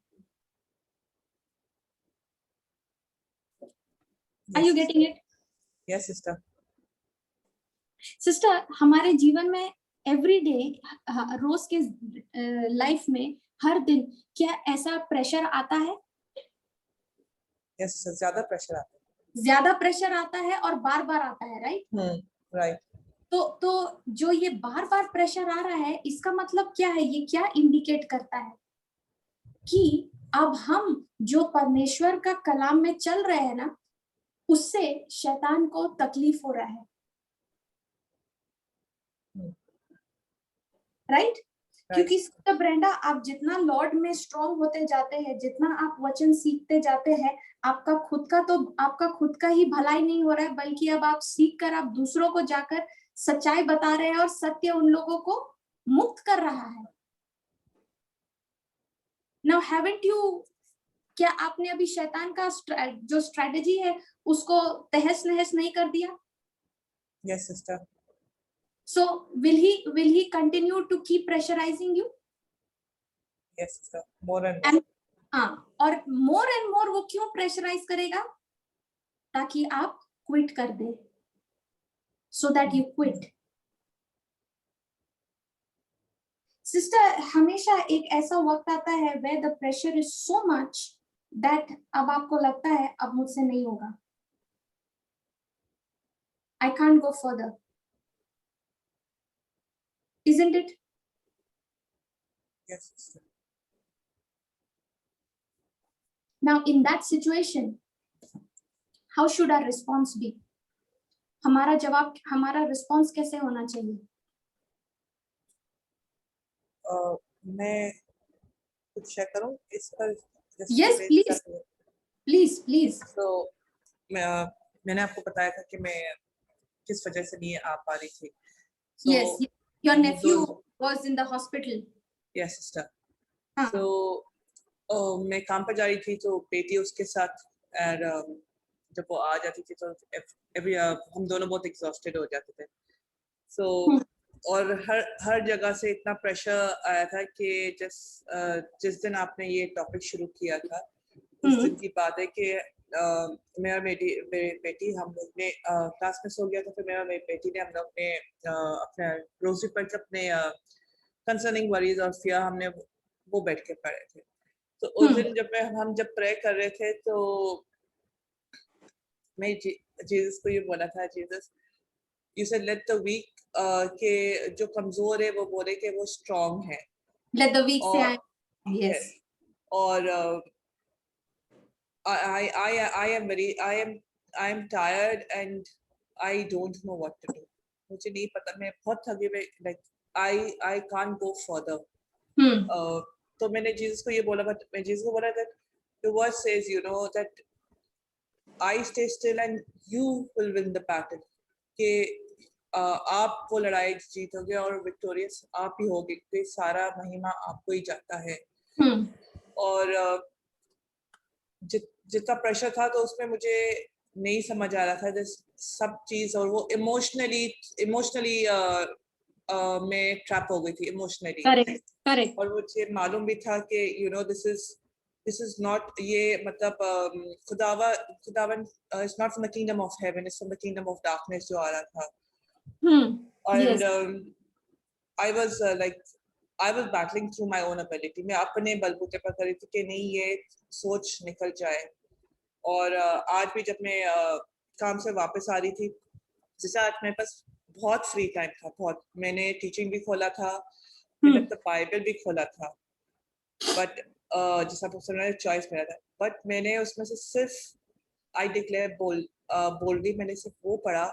Are you getting it? Yes, sister. Sister, हमारे जीवन में एवरीडे, रोज के लाइफ में हर दिन क्या ऐसा प्रेशर आता है? Yes, sister. ज्यादा प्रेशर आता ज्यादा प्रेशर आता है और बार बार आता है, राइट? है। राइट। तो जो ये बार बार प्रेशर आ रहा है, इसका मतलब क्या है? ये क्या इंडिकेट करता है कि अब हम जो परमेश्वर का कलाम में चल रहे हैं ना, उससे शैतान को तकलीफ हो रहा है, राइट? क्योंकि सिस्टर ब्रेंडा, आप जितना लॉर्ड में स्ट्रांग होते जाते हैं, जितना आप वचन सीखते जाते हैं, आपका खुद का ही भलाई नहीं हो रहा है, बल्कि अब आप सीख कर आप दूसरों को जाकर सच्चाई बता रहे हैं और सत्य उन लोगों को मुक्त कर रहा है। नाउ हैवंट यू, क्या आपने अभी शैतान का जो स्ट्रेटजी है उसको तहस नहस नहीं कर दिया? Yes, sister. So will he continue to keep pressurizing you? Yes, sister. More and more. हाँ, और more and more वो क्यों प्रेशराइज करेगा? ताकि आप क्विट कर दे, so that you quit. Sister, हमेशा एक ऐसा वक्त आता है where the pressure is so much that अब आपको लगता है अब मुझसे नहीं होगा, I can't go further, isn't it? Yes, sister. Now in that situation, how should our response be? हमारा रिस्पॉन्स कैसे होना चाहिए? मैं कुछ शेयर करूं इस पर? Yes, please. Please. तो मैंने आपको बताया था कि मैं किस वजह से नहीं आ पा रही थी। So, yes, your nephew was in the hospital. Yes, sister. हाँ. So मैं काम पर जा रही थी, तो बेटी उसके साथ, और जब वो आ जाती थी तो हम दोनों बहुत एग्जॉस्टेड हो जाते थे। So और हर जगह से इतना प्रेशर आया था कि जिस दिन आपने ये टॉपिक शुरू किया था, उस दिन की बात है कि मैं और मेरी बेटी, हम लोग ने क्लास में सो गया था, फिर मेरा मेरी बेटी ने, हम लोग ने अपने रोजरी पर अपने कंसर्निंग वरीज और फियर हमने वो बैठ के पढ़े थे। तो उस दिन हम जब प्रे कर रहे थे, तो मैं जीसस को ये बोला था, Jesus you said let the weak, के जो कमजोर है वो बोले कि वो स्ट्रांग है। Let the weak say yes. और I am tired and I don't know what to do. मुझे नहीं पता, मैं बहुत थकी हुई, like I can't go further. तो मैंने जीसस को ये बोला, मैं जीसस को बोला that the word says, you know, that I stay still and you will win the battle. कि आप वो लड़ाई जीतोगे और विक्टोरियस आप ही होगे, क्योंकि सारा महिमा आपको ही जाता है। और जितना प्रेशर था, तो उसमें मुझे नहीं समझ आ रहा था सब चीज, और वो इमोशनली मैं ट्रैप हो गई थी इमोशनली। करेक्ट। और मुझे मालूम भी था कि you know this is not, ये मतलब खुदावन is not from the kingdom of heaven, is from the kingdom of darkness जो आ रहा था। And I was battling through my own ability. मैं अपने बलबूते पर कर रही थी कि नहीं, ये सोच निकल जाए। और आज भी जब मैं काम से वापस आ रही थी, जैसे आज मेरे पास बहुत फ्री टाइम था, बहुत, मैंने टीचिंग भी खोला था, मैंने तो बाइबल भी खोला था, बट जैसा चॉइस मेरा था, बट मैंने उसमें से सिर्फ आई डिक्लेयर बोल्डली मैंने सिर्फ वो पढ़ा।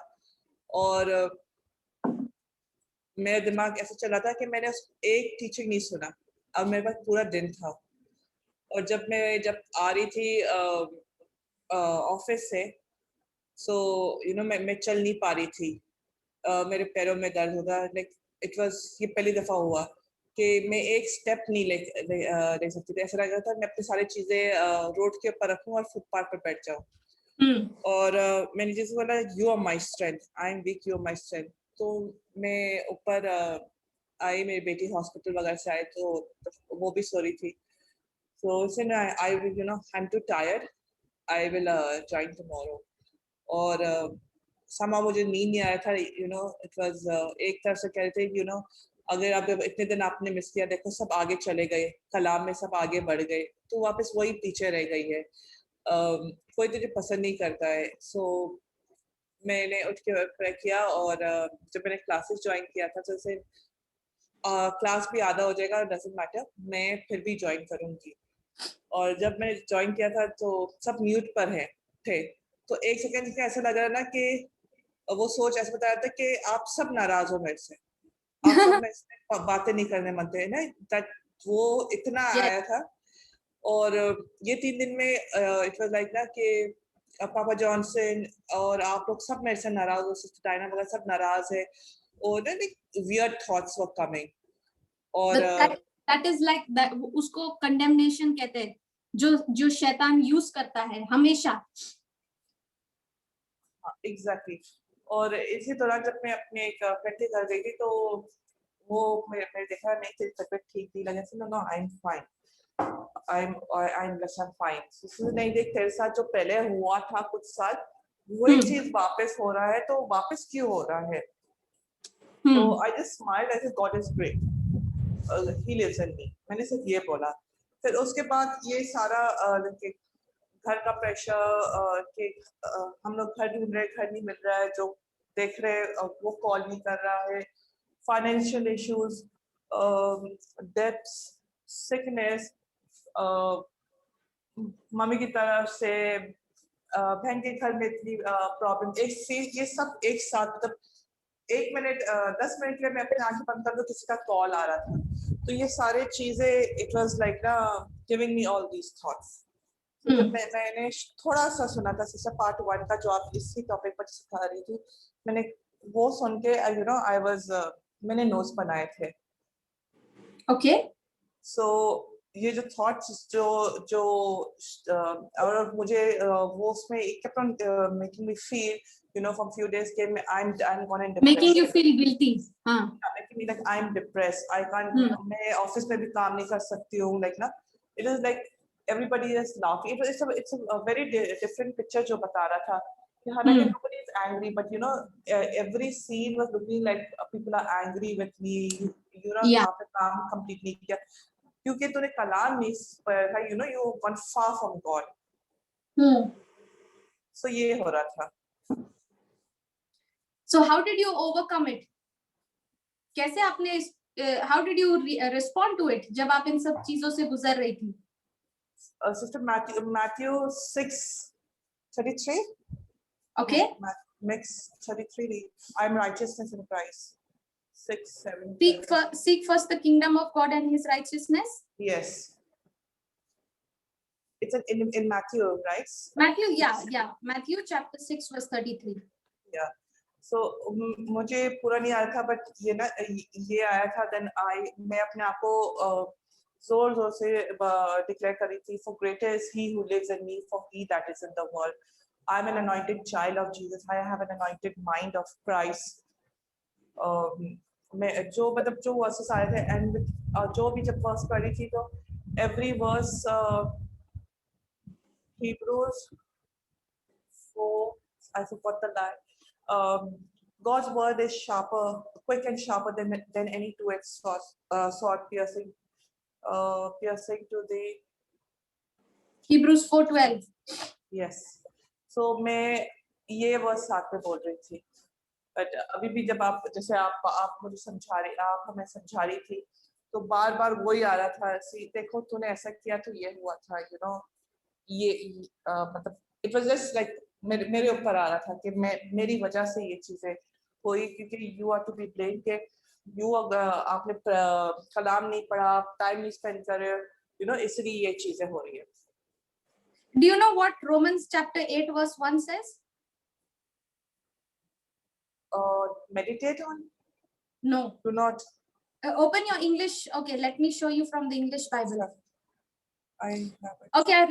और मेरा दिमाग ऐसा चला था कि मैंने एक टीचिंग नहीं सुना, अब मेरे पास पूरा दिन था। और जब आ रही थी ऑफिस से, सो यू नो मैं चल नहीं पा रही थी, मेरे पैरों में दर्द होता, लाइक इट वाज, ये पहली दफा हुआ कि मैं एक स्टेप नहीं ले सकती थी। ऐसा लग रहा था मैं अपनी सारी चीजें रोड के ऊपर रखूं और फुटपाथ पर बैठ जाऊं। और मैंने जैसे बोला you are my strength, I am weak, you are my strength. तो मैं ऊपर आई, मेरी बेटी हॉस्पिटल वगैरह से आए तो वो भी सो रही थी। So said I will, I'm too tired. I will join tomorrow. और somehow मुझे नींद नहीं आया था, it was एक तरह से कहते हैं, अगर आप इतने दिन आपने मिस किया, देखो सब आगे चले गए, कलाम में सब आगे बढ़ गए, तो वापस वही पीछे रह गई है। कोई तुझे पसंद नहीं करता है। सो मैंने उठ के प्रे किया और जब मैंने क्लासेस ज्वाइन किया था तो जैसे क्लास भी आधा हो जाएगा, डजंट मैटर, मैं फिर भी ज्वाइन करूंगी। और जब मैं ज्वाइन किया था तो सब म्यूट पर थे। तो एक सेकंड से ऐसा लग रहा ना कि वो सोच ऐसा बता रहा था कि आप सब नाराज हो मेरे से, आप सब मेरे से बातें नहीं करने मनते हैं ना, दैट वो इतना आया था। और ये 3 दिन में इट वाज लाइक ना कि पापा जॉनसन और आप लोग सब मेरे से नाराज हो, सिस्टर डायना वगैरह सब नाराज है, और ना वियर्ड थॉट्स वर कमिंग। और that is like that, उसको कंडेमनेशन कहते हैं, जो शैतान यूज करता है हमेशा। एग्जैक्टली। और इसी दौरान जब मैं अपने एक फ्रेंड के घर गई थी तो वो मेरे देखा नहीं, तेरी तबीयत ठीक नहीं लगे, no no I am fine, I am fine. नहीं देख, तेरे साथ जो पहले हुआ था कुछ साल, वही चीज वापस हो रहा है, तो वापस क्यों हो रहा है? तो I just smiled, I said God is great, he lives in me. मैंने सिर्फ ये बोला। फिर उसके बाद ये सारा घर का प्रेशर कि हम लोग घर ढूंढ रहे, घर नहीं मिल रहा है, जो देख रहे वो कॉल नहीं कर रहा है, financial issues, debts, sickness, mummy की तरफ से, बहन के घर में इतनी प्रॉब्लम, ये सब एक साथ, मतलब 1 मिनट 10 मिनट के लिए मैं अपनी आंखें बंद कर दूं, किसी का कॉल आ रहा था। तो ये सारे चीजें इट वाज लाइक ना giving me all these thoughts. तो जब मैंने थोड़ा सा सुना था सिस्टर पार्ट 1 का, जो आप इसी टॉपिक पर सिखा रही थी, मैंने वो सुन के आई वाज मैंने नोट्स बनाए थे। ओके। सो ये जो थॉट्स जो और मुझे वो उसमें it kept on making me feel, from few days के I'm gone in depression, making you feel guilty. हाँ, making me like I'm depressed, I can't, मैं ऑफिस में भी काम नहीं कर सकती हूँ, like ना, it is like everybody is laughing. It's a very different picture जो बता रहा था कि हालांकि nobody is angry, but every scene was looking like people are angry with me, Yeah. आपने काम complete नहीं किया क्योंकि तूने कलाम नहीं पढ़ा था, you went far from God. So ये हो रहा था। So how did you overcome it? कैसे आपने how did you respond to it जब आप इन सब चीजों से गुजर रही थी? Sister Matthew 6:33. Okay. Mix 33. I'm righteousness in Christ. 6, 7. Seek first the kingdom of God and His righteousness. Yes. It's in Matthew, right? Matthew, yeah. Matthew chapter 6 verse 33. Yeah. So मुझे पूरा नहीं आया था, but ये आया था, then मैं अपने आप को जोर जोर से डिक्लेयर कर रही थी, for greater is He who lives in me, for He that is in the world. I'm an anointed child of Jesus. I have an anointed mind of Christ. मैं जो वर्सेस आए थे, and जो भी जब वर्स पढ़ी थी तो every verse Hebrews 4, I forgot the line. God's word is sharper, quick and sharper than any two-edged sword, piercing to the. Hebrews 4:12. Yes. So मैं ये वर्स साथ में बोल रही थी, बट अभी भी जब आप जैसे आप मुझे आप हमें समझा रही थी, तो बार बार वही आ रहा था, देखो तूने ऐसा किया तो ये हुआ था, ये मतलब इट वाज जस्ट लाइक मेरे ऊपर आ रहा था कि मेरी वजह से ये चीजें हुई, क्योंकि you are to be blame के आपने कलाम नहीं पढ़ा, टाइम नहीं स्पेंड कर रहे, इसलिए ये चीजें हो रही है। Do you know what Romans chapter 8 verse 1 says? Meditate on? No. Do not. Open your English. Okay, let me show you from the English Bible. I have it. Okay, I'll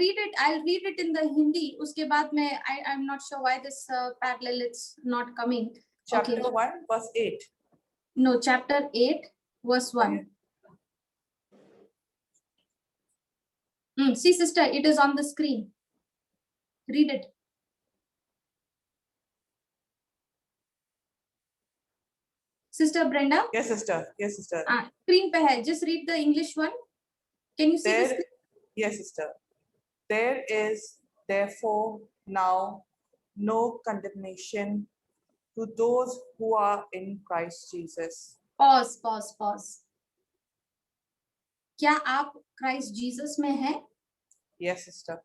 read it in the Hindi. Uske baad mein, I'm not sure why this parallel it's not coming. Chapter Okay. 1, verse 8. No, chapter 8, verse 1. See, sister, it is on the screen. Read it. Sister Brenda? Yes, sister. Yes, sister. Screen pe hai. Just read the English one. Can you see this? Yes, sister. There is therefore now no condemnation to those who are in Christ Jesus. Pause. क्या आप Christ Jesus में हैं? Yes, sister.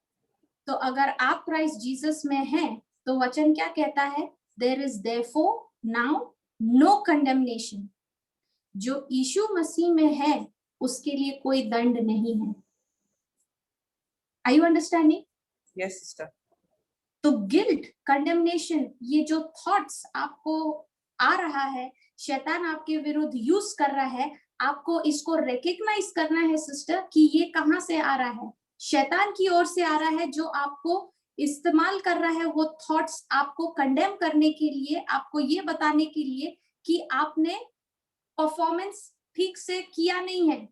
तो अगर आप Christ Jesus में हैं, तो वचन क्या कहता है? There is therefore now no condemnation. जो यीशु मसीह में है, उसके लिए कोई दंड नहीं है. Are you understanding? Yes, sister. तो गिल्ट, कंडेमनेशन, ये जो थॉट्स आपको आ रहा है, शैतान आपके विरुद्ध यूज कर रहा है, आपको इसको रिकॉग्नाइज करना है सिस्टर कि ये कहां से आ रहा है. शैतान की ओर से आ रहा है, जो आपको इस्तेमाल कर रहा है वो थॉट्स आपको कंडेम करने के लिए, आपको ये बताने के लिए कि आपने परफॉर्मेंस ठीक से किया नहीं है.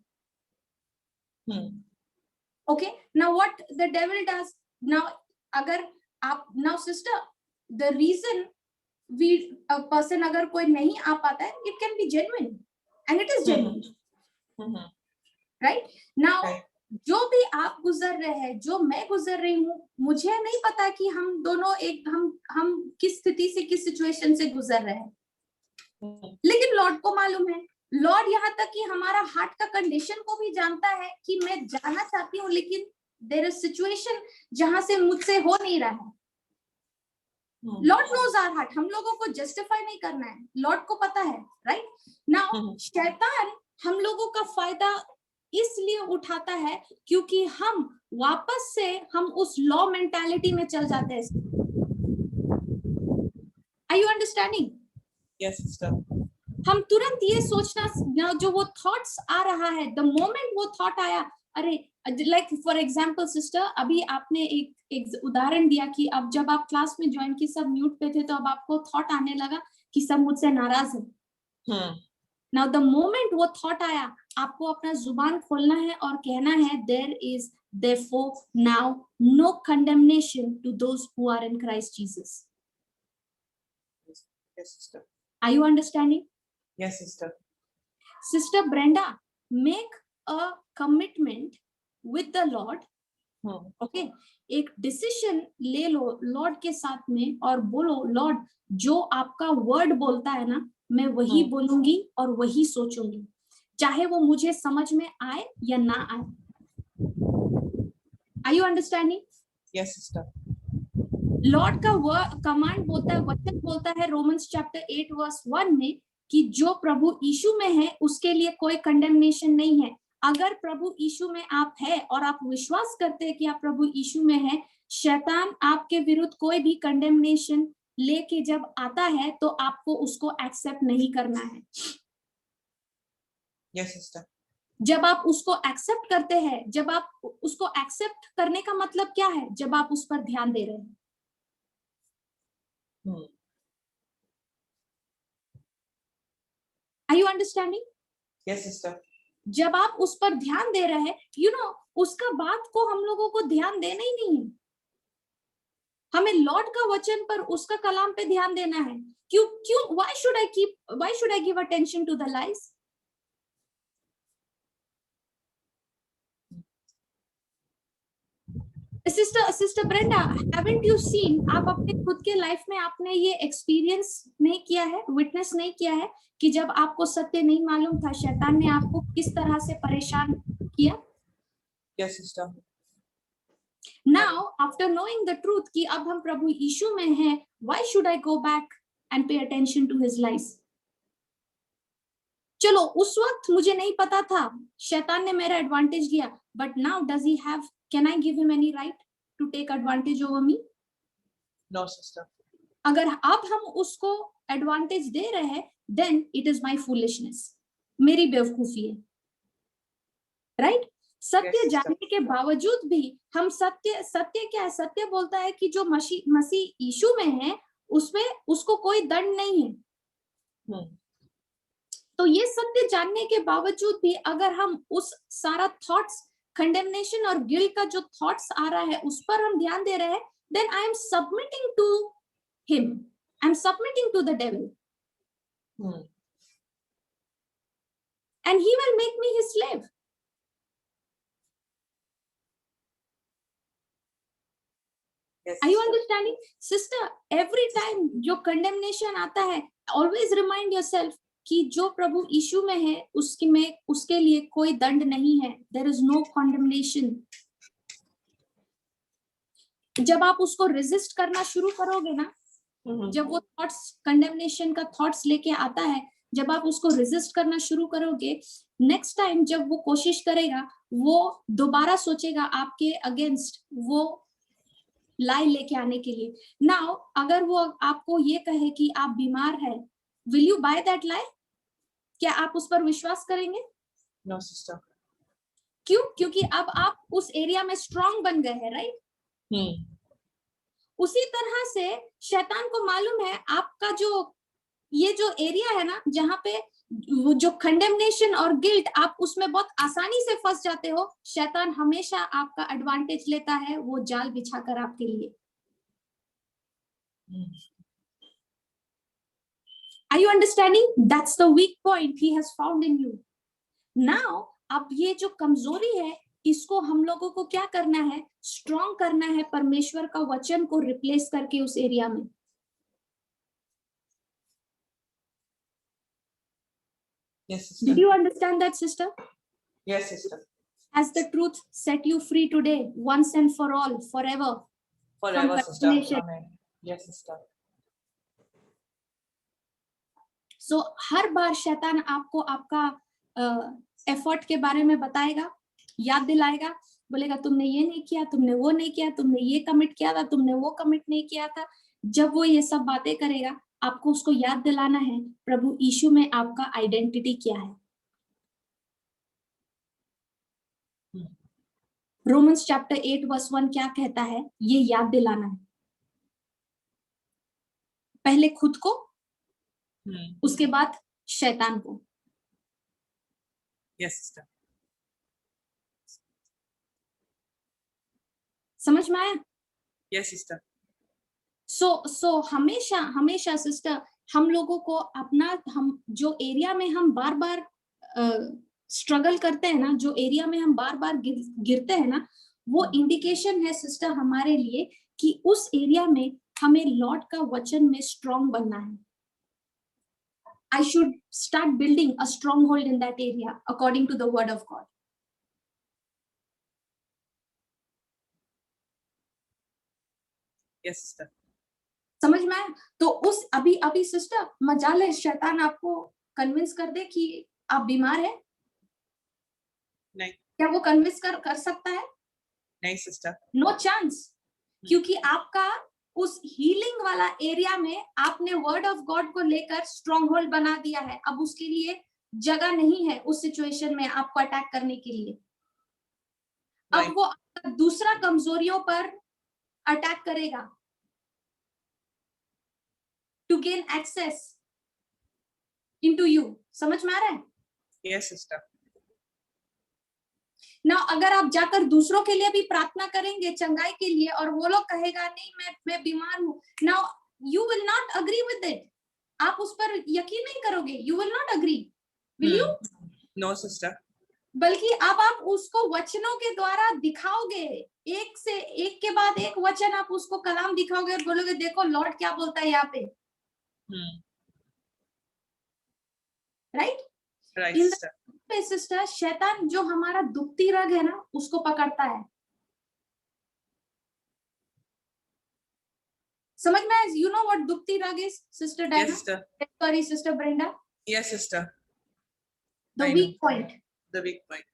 Okay, now what the devil does now? अगर आप now sister, the reason a person अगर कोई नहीं आ पाता है, it can be genuine and it is genuine, right? Now जो भी आप गुजर रहे हैं, जो मैं गुजर रही हूँ, मुझे नहीं पता कि हम दोनों हम किस स्थिति से, किस सिचुएशन से गुजर रहे हैं, लेकिन लॉर्ड को मालूम है. लॉर्ड यहाँ तक कि हमारा हार्ट का कंडीशन को भी जानता है कि मैं जाना चाहती हूँ, लेकिन देयर इज सिचुएशन जहां से मुझसे हो नहीं रहा है. Lord knows our heart. हम लोगों को जस्टिफाई नहीं करना है, लॉर्ड को पता है, राइट? नाउ शैतान हम लोगों का फायदा इसलिए उठाता है क्योंकि हम वापस से हम उस लॉ मेंटालिटी में चल जाते हैं. Are you understanding? Yes, sister. हम तुरंत ये सोचना, जो वो थॉट्स आ रहा है, द मोमेंट वो थॉट आया, अरे लाइक फॉर एग्जांपल सिस्टर, अभी आपने एक उदाहरण दिया कि अब जब आप क्लास में ज्वाइन की, सब म्यूट पे थे, तो अब आपको थॉट आने लगा कि सब मुझसे नाराज है. नाउ द मोमेंट वो थॉट आया, आपको अपना जुबान खोलना है और कहना है, there is therefore now no condemnation to those who are in Christ Jesus. Yes, sister. Are you understanding? Yes, sister. Sister Brenda, make a commitment with the Lord. Okay, एक डिसीजन ले लो लॉर्ड के साथ में और बोलो, Lord जो आपका word बोलता है ना, मैं वही बोलूंगी और वही सोचूंगी, चाहे वो मुझे समझ में आए या ना आए. Are you understanding? Yes, sister. Lord का कमांड बोलता है, वचन बोलता है रोमन्स चैप्टर 8 वर्स 1 में कि जो प्रभु यीशु में है उसके लिए कोई कंडेमनेशन नहीं है. अगर प्रभु यीशु में आप है और आप विश्वास करते हैं कि आप प्रभु यीशु में है, शैतान आपके विरुद्ध कोई भी कंडेमनेशन लेके जब आता है तो आपको उसको एक्सेप्ट नहीं करना है. Yes, sister. जब आप उसको एक्सेप्ट करते हैं, जब आप उसको एक्सेप्ट करने का मतलब क्या है? जब आप उस पर ध्यान दे रहे हैं. Are you understanding? Yes, sister. जब आप उस पर ध्यान दे रहे हैं, you know, उसका बात को हम लोगों को ध्यान देना ही नहीं है. हमें लॉर्ड का वचन पर, उसका कलाम पे ध्यान देना है. क्यों why should I give attention to the lies? Sister Brenda, haven't you seen, आप अपने खुद के लाइफ में आपने ये एक्सपीरियंस नहीं किया है, विटनेस नहीं किया है कि जब आपको सत्य नहीं मालूम था, शैतान ने आपको किस तरह से परेशान किया? Yes, sister. Now after knowing the truth कि अब हम प्रभु यीशु में हैं, why should I go back and pay attention to his lies? चलो उस वक्त मुझे नहीं पता था, शैतान ने मेरा एडवांटेज लिया, but now does he have, can I give him any right to take advantage over me? No, sister. अगर अब हम उसको एडवांटेज दे रहे हैं, then it is my foolishness. मेरी बेवकूफी है, राइट? सत्य Yes, जानने के बावजूद भी हम सत्य क्या है? सत्य बोलता है कि जो मसीह यीशु में है उसमें उसको कोई दंड नहीं है। तो ये सत्य जानने के बावजूद भी अगर हम उस सारा थॉट्स, कंडेमनेशन और गिल्ट का जो थॉट्स आ रहा है उस पर हम ध्यान दे रहे हैं, then I am submitting to him, I am submitting to the devil, and he will make me his slave. Yes. Are you understanding? Sister, every time जो condemnation आता है, always remind yourself कि जो प्रभु यीशु में है उसके लिए कोई दंड नहीं है। There is no condemnation. जब आप उसको resist करना शुरू करोगे ना, जब वो thoughts, condemnation का thoughts लेके आता है, जब आप उसको resist करना शुरू करोगे, next time जब वो कोशिश करेगा, वो दोबारा सोचेगा आपके against वो लाई लेके आने के लिए। नाउ अगर वो आपको ये कहे कि आप बीमार है, will you buy that lie? क्या आप उस पर विश्वास करेंगे? No sister. क्यों? क्योंकि अब आप उस एरिया में स्ट्रांग बन गए हैं, राइट? उसी तरह से शैतान को मालूम है आपका ये जो एरिया है ना, जहाँ पे वो जो कंडेमनेशन और गिल्ट, आप उसमें बहुत आसानी से फंस जाते हो। शैतान हमेशा आपका एडवांटेज लेता है, वो जाल बिछाकर आपके लिए। Are you understanding? That's the weak point he has found in you. Now, अब ये जो कमजोरी है, इसको हम लोगों को क्या करना है? स्ट्रॉन्ग करना है परमेश्वर का वचन को रिप्लेस करके उस एरिया में। Yes, sister. Did you understand that, sister? Yes, sister. Has the truth set you free today, once and for all, forever? Forever, from sister. condemnation? Amen. Yes, sister. So हर बार शैतान आपको आपका effort के बारे में बताएगा, याद दिलाएगा, बोलेगा तुमने ये नहीं किया, तुमने वो नहीं किया, तुमने ये कमिट किया था, तुमने वो कमिट नहीं किया था। जब वो ये सब बातें करेगा, आपको उसको याद दिलाना है प्रभु यीशु में आपका आइडेंटिटी क्या है। रोमन्स चैप्टर 8 वर्स 1 क्या कहता है, ये याद दिलाना है। पहले खुद को, उसके बाद शैतान को। Yes, sister. समझ में आया? Yes, sister. सो हमेशा सिस्टर, हम लोगों को हम जो एरिया में हम बार बार स्ट्रगल करते हैं ना, जो एरिया में हम बार बार गिरते हैं ना, वो इंडिकेशन है सिस्टर हमारे लिए कि उस एरिया में हमें लॉर्ड का वचन में स्ट्रॉन्ग बनना है। I should start building a stronghold in that area according to the word of God. Yes, sister. समझ में आया? तो उस अभी सिस्टर मजाल है शैतान आपको कन्विंस कर दे कि आप बीमार है। नहीं। क्या वो कन्विंस कर सकता है? नहीं सिस्टर। नो चांस, क्योंकि आपका उस हीलिंग वाला एरिया में आपने वर्ड ऑफ गॉड को लेकर स्ट्रॉन्ग होल्ड बना दिया है। अब उसके लिए जगह नहीं है उस सिचुएशन में आपको अटैक करने के लिए। अब वो दूसरा कमजोरियों पर अटैक करेगा to gain access into you. समझ में आ रहा है? Yes sister. ना अगर आप जाकर दूसरों के लिए भी प्रार्थना करेंगे चंगाई के लिए, और वो लोग कहेगा नहीं मैं बीमार हूँ, now you will not agree with it. आप उस पर यकीन नहीं करोगे, you will not agree, will you? No sister. बल्कि अब आप उसको वचनों के द्वारा दिखाओगे, एक से एक के बाद एक वचन आप उसको कलाम दिखाओगे और बोलोगे देखो लॉर्ड क्या बोलता है यहाँ पे। राइट सिस्टर, शैतान जो हमारा दुखती रग है ना उसको पकड़ता है। समझ में? यू नो व्हाट दुखती रग is sister Diana? Sorry sister Brenda. Yes sister. The weak point. The weak point.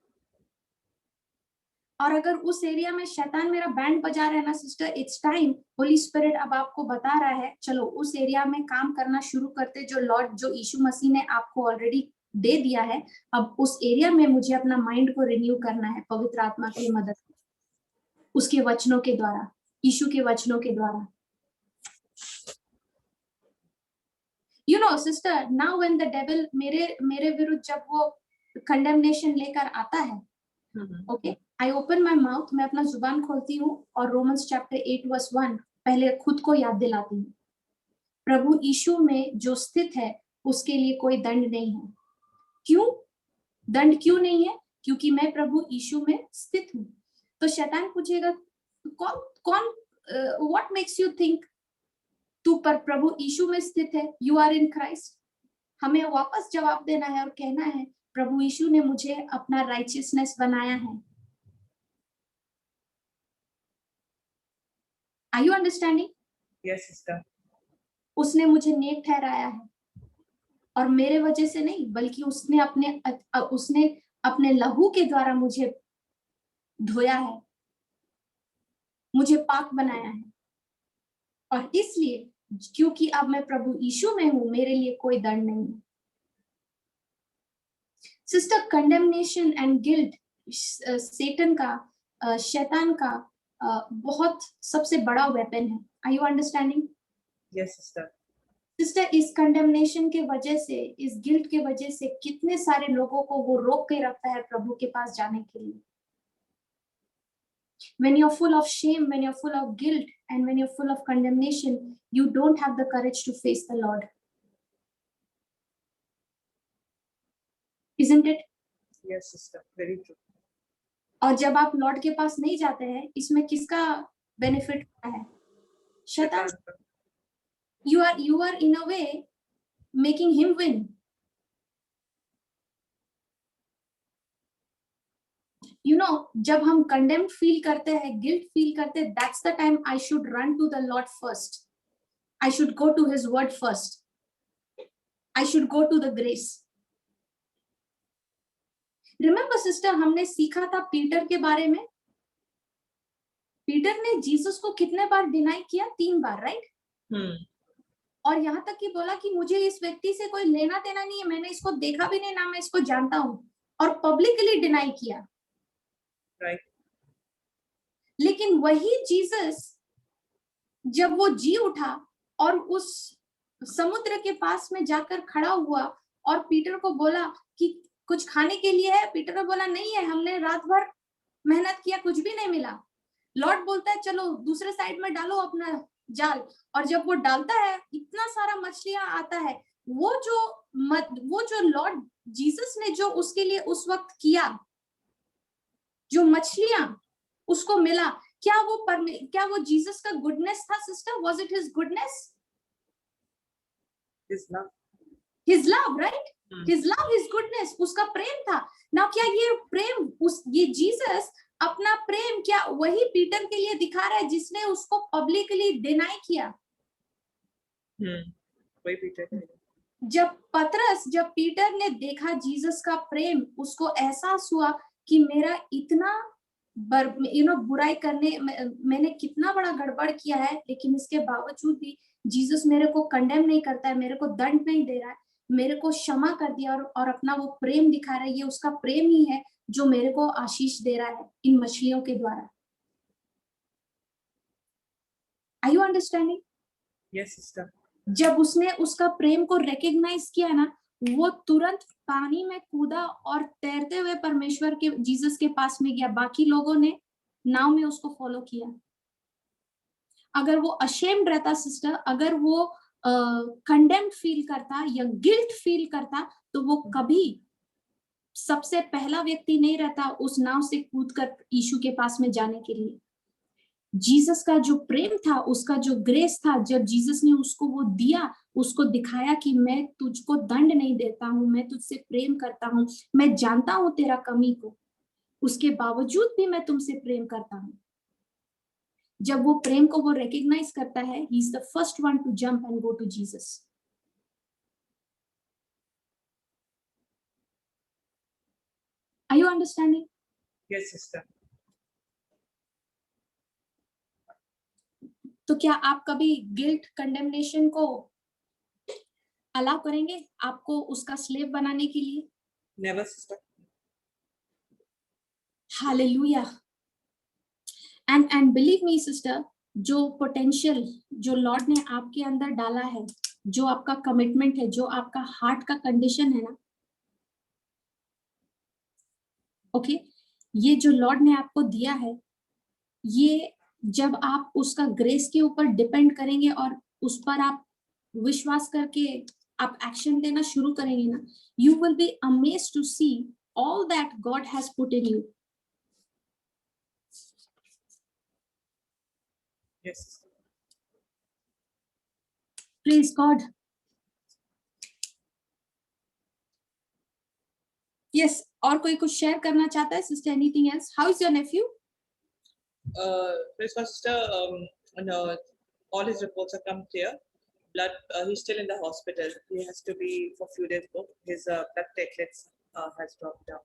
और अगर उस एरिया में शैतान मेरा बैंड बजा रहा है ना sister, it's time, Holi spirit अब आपको बता रहा है चलो उस एरिया में काम करना शुरू करते, जो लॉर्ड, जो यीशु मसीह ने आपको ऑलरेडी दे दिया है, अब उस एरिया में मुझे अपना माइंड को रिन्यू करना है पवित्र आत्मा की मदद से, उसके वचनों के द्वारा, यीशु के वचनों के द्वारा। You know, sister, now when the devil मेरे विरुद्ध जब वो कंडेमनेशन लेकर आता है, okay, I open my mouth, मैं अपना जुबान खोलती हूँ और रोमन्स चैप्टर 8 वर्स 1 पहले खुद को याद दिलाती हूँ, प्रभु यीशु में जो स्थित है उसके लिए कोई दंड नहीं है। क्यों दंड क्यों नहीं है? क्योंकि मैं प्रभु यीशु में स्थित हूँ। तो शैतान पूछेगा कौन व्हाट मेक्स यू थिंक तू पर प्रभु यीशु में स्थित है, यू आर इन क्राइस्ट। हमें वापस जवाब देना है और कहना है प्रभु यीशु ने मुझे अपना राइचियसनेस बनाया है। Are you understanding? Yes sister. उसने मुझे नेक ठहराया है, और मेरे वजह से नहीं, बल्कि उसने अपने लहू के द्वारा मुझे धोया है, मुझे पाक बनाया है। और इसलिए क्योंकि अब मैं प्रभु यीशु में हूं, मेरे लिए कोई दंड नहीं है। सिस्टर, कंडेमनेशन एंड गिल्ट सैतान का, शैतान का बहुत सबसे बड़ा वेपन है। Are you understanding? Yes sister. Sister, इस कंडेमनेशन के वजह से, इस गिल्ट के वजह से कितने सारे लोगों को वो रोक के रखता है प्रभु के पास जाने के लिए। When you're full of shame, when you're full of guilt, and when you're full of condemnation, you don't have the courage to face the Lord. Isn't it? Yes, sister. Very true. और जब आप Lord के पास नहीं जाते हैं, इसमें किसका benefit होता है? शैतान। You are in a way making him win. You know, जब हम condemned feel करते हैं, guilt feel करते हैं, that's the time I should run to the Lord first. I should go to his word first. I should go to the grace. Remember sister, हमने सीखा था Peter के बारे में। पीटर ने जीसस को कितने बार डिनाई किया? 3 बार, राइट? और यहाँ तक कि बोला कि मुझे इस व्यक्ति से कोई लेना देना नहीं है, मैंने इसको देखा भी नहीं, ना मैं इसको जानता हूँ, और पब्लिकली डिनाई किया, राइट? लेकिन वही जीसस जब वो जी उठा और उस समुद्र के पास में जाकर खड़ा हुआ और पीटर को बोला कि कुछ खाने के लिए है, पीटर ने बोला नहीं है, हमने रात भर मेहनत किया, कुछ भी नहीं मिला। लॉर्ड बोलता है चलो दूसरे साइड में डालो अपना जाल, और जब वो डालता है इतना सारा मछलियां आता है। वो जो लॉर्ड जीसस ने जो उसके लिए उस वक्त किया, जो मछलियां उसको मिला, क्या वो जीसस का गुडनेस था sister? Was it his goodness? His love, right? His love, his goodness, उसका प्रेम था ना। क्या ये प्रेम, ये जीसस अपना प्रेम क्या वही पीटर के लिए दिखा रहा है जिसने उसको पब्लिकली डिनाई किया? वही पीटर। जब पीटर ने देखा जीसस का प्रेम, उसको एहसास हुआ कि मेरा इतना बुराई करने, मैंने कितना बड़ा गड़बड़ किया है, लेकिन इसके बावजूद भी जीसस मेरे को कंडेम नहीं करता है, मेरे को दंड नहीं दे रहा है, मेरे को क्षमा कर दिया और अपना वो प्रेम दिखा रहा है। ये उसका प्रेम ही है जो मेरे को आशीष दे रहा है इन मछलियों के द्वारा। Are you understanding? Yes sister. जब उसने उसका प्रेम को रिकॉग्नाइज किया ना, वो तुरंत पानी में कूदा और तैरते हुए परमेश्वर के जीसस के पास में गया। बाकी लोगों ने नाव में उसको फॉलो किया। अगर वो अशेम्ड रहता सिस्टर, अगर वो कंडेम्ड फील करता या गिल्ट फील करता, तो वो कभी सबसे पहला व्यक्ति नहीं रहता उस नाव से कूदकर यीशु के पास में जाने के लिए। जीसस का जो प्रेम था, उसका जो ग्रेस था, जब जीसस ने उसको वो दिया, उसको दिखाया कि मैं तुझको दंड नहीं देता हूं, मैं तुझसे प्रेम करता हूं, मैं जानता हूं तेरा कमी को, उसके बावजूद भी मैं तुमसे प्रेम करता हूं। जब वो प्रेम को वो रिकॉग्नाइज करता है, he is the first one to jump and go to Jesus. Are you understanding? Yes sister. तो क्या आप कभी गिल्ट, कंडेमनेशन को अलाउ करेंगे आपको उसका स्लेव बनाने के लिए? Never, sister. Hallelujah. And believe me sister, जो पोटेंशियल जो लॉर्ड ने आपके अंदर डाला है, जो आपका कमिटमेंट है, जो आपका हार्ट का कंडीशन है ना, ओके, ये जो लॉर्ड ने आपको दिया है, ये जब आप उसका ग्रेस के ऊपर डिपेंड करेंगे और उस पर आप विश्वास करके आप एक्शन लेना शुरू करेंगे ना, you will be amazed to see all that God has put in you. Yes, sister. Praise God. Yes, और कोई कुछ शेयर करना चाहता है sister? Anything else? How is your nephew? Praise God, sister. No, all his reports have come clear. Blood, he's still in the hospital. He has to be for a few days more. His blood platelets has dropped down.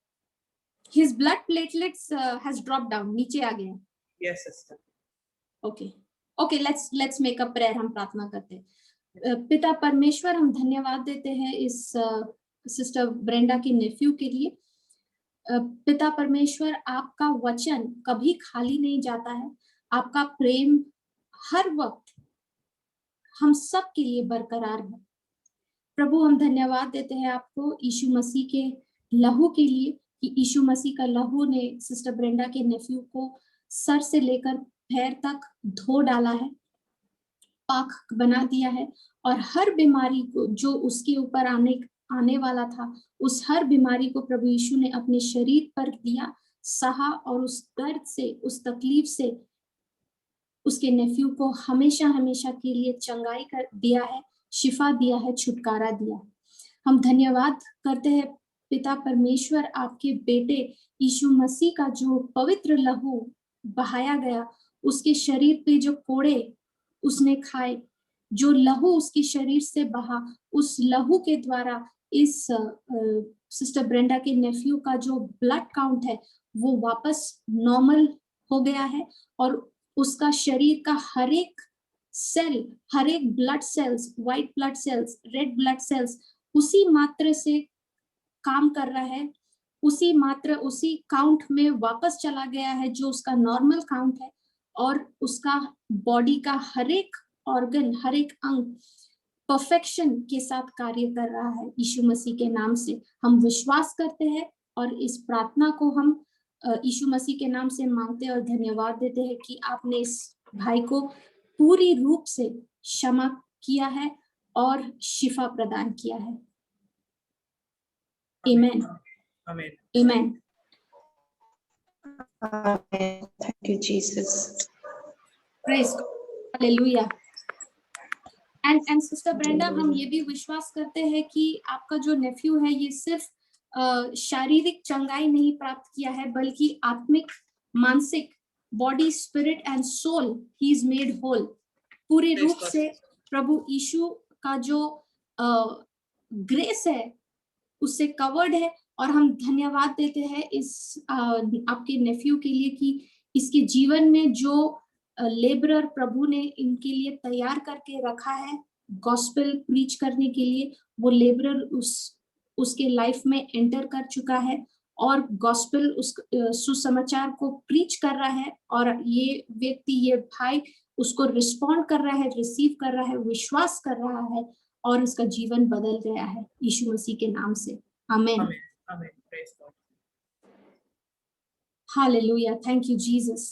His blood platelets has dropped down, नीचे आ गए। Yes, sister. Okay okay, let's make a prayer. हम प्रार्थना करते हैं। पिता परमेश्वर, हम धन्यवाद देते हैं इस सिस्टर ब्रेंडा के नेफ्यू के लिए। पिता परमेश्वर, आपका वचन कभी खाली नहीं जाता है, आपका प्रेम हर वक्त हम सब के लिए बरकरार है। प्रभु, हम धन्यवाद देते हैं आपको यीशु मसीह के लहू के लिए, कि यीशु मसीह का लहू ने सिस्टर ब्रेंडा के नेफ्यू को सर से लेकर पैर तक धो डाला है, पाक बना दिया है, और हर बीमारी को जो उसके ऊपर आने वाला था, उस हर बीमारी को प्रभु यीशु ने अपने शरीर पर दिया, सहा, और उस दर्द से, उस तकलीफ से उसके नेफ्यू को हमेशा हमेशा के लिए चंगाई कर दिया है, शिफा दिया है, छुटकारा दिया है। हम धन्यवाद करते हैं पिता परमेश्वर, आपके बेटे यीशु मसीह का जो पवित्र लहू बहाया गया, उसके शरीर पे जो कोड़े उसने खाए, जो लहू उसके शरीर से बहा, उस लहू के द्वारा इस सिस्टर ब्रेंडा के नेफ्यू का जो ब्लड काउंट है वो वापस नॉर्मल हो गया है, और उसका शरीर का हर एक सेल, हर एक blood cells, white blood cells, red blood cells उसी मात्रा से काम कर रहा है, उसी मात्रा, उसी काउंट में वापस चला गया है जो उसका नॉर्मल काउंट है, और उसका बॉडी का हर एक ऑर्गन, हर एक अंग परफेक्शन के साथ कार्य कर रहा है। यीशु मसीह के नाम से हम विश्वास करते हैं, और इस प्रार्थना को हम यीशु मसीह के नाम से मांगते हैं और धन्यवाद देते हैं कि आपने इस भाई को पूरी रूप से क्षमा किया है और शिफा प्रदान किया है। आमेन, Amen. Amen. Thank you, Jesus. Praise hallelujah. And sister Brenda, हम ये भी विश्वास करते हैं कि आपका जो नेफ्यू है ये सिर्फ शारीरिक चंगाई नहीं प्राप्त किया है, बल्कि आत्मिक, मानसिक, body, spirit and soul, he is made whole. पूरे रूप से प्रभु यीशु का जो ग्रेस है उससे कवर्ड है, और हम धन्यवाद देते हैं इस आपके नेफ्यू के लिए कि इसके जीवन में जो लेबरर प्रभु ने इनके लिए तैयार करके रखा है गॉस्पेल प्रीच करने के लिए, वो लेबरर उसके लाइफ में एंटर कर चुका है और गॉस्पेल उस सुसमाचार को प्रीच कर रहा है, और ये व्यक्ति, ये भाई उसको रिस्पॉन्ड कर रहा है, रिसीव कर रहा है, विश्वास कर रहा है, और उसका जीवन बदल गया है यीशु मसीह के नाम से। आमेन, Amen. Praise God. Hallelujah. Thank you Jesus.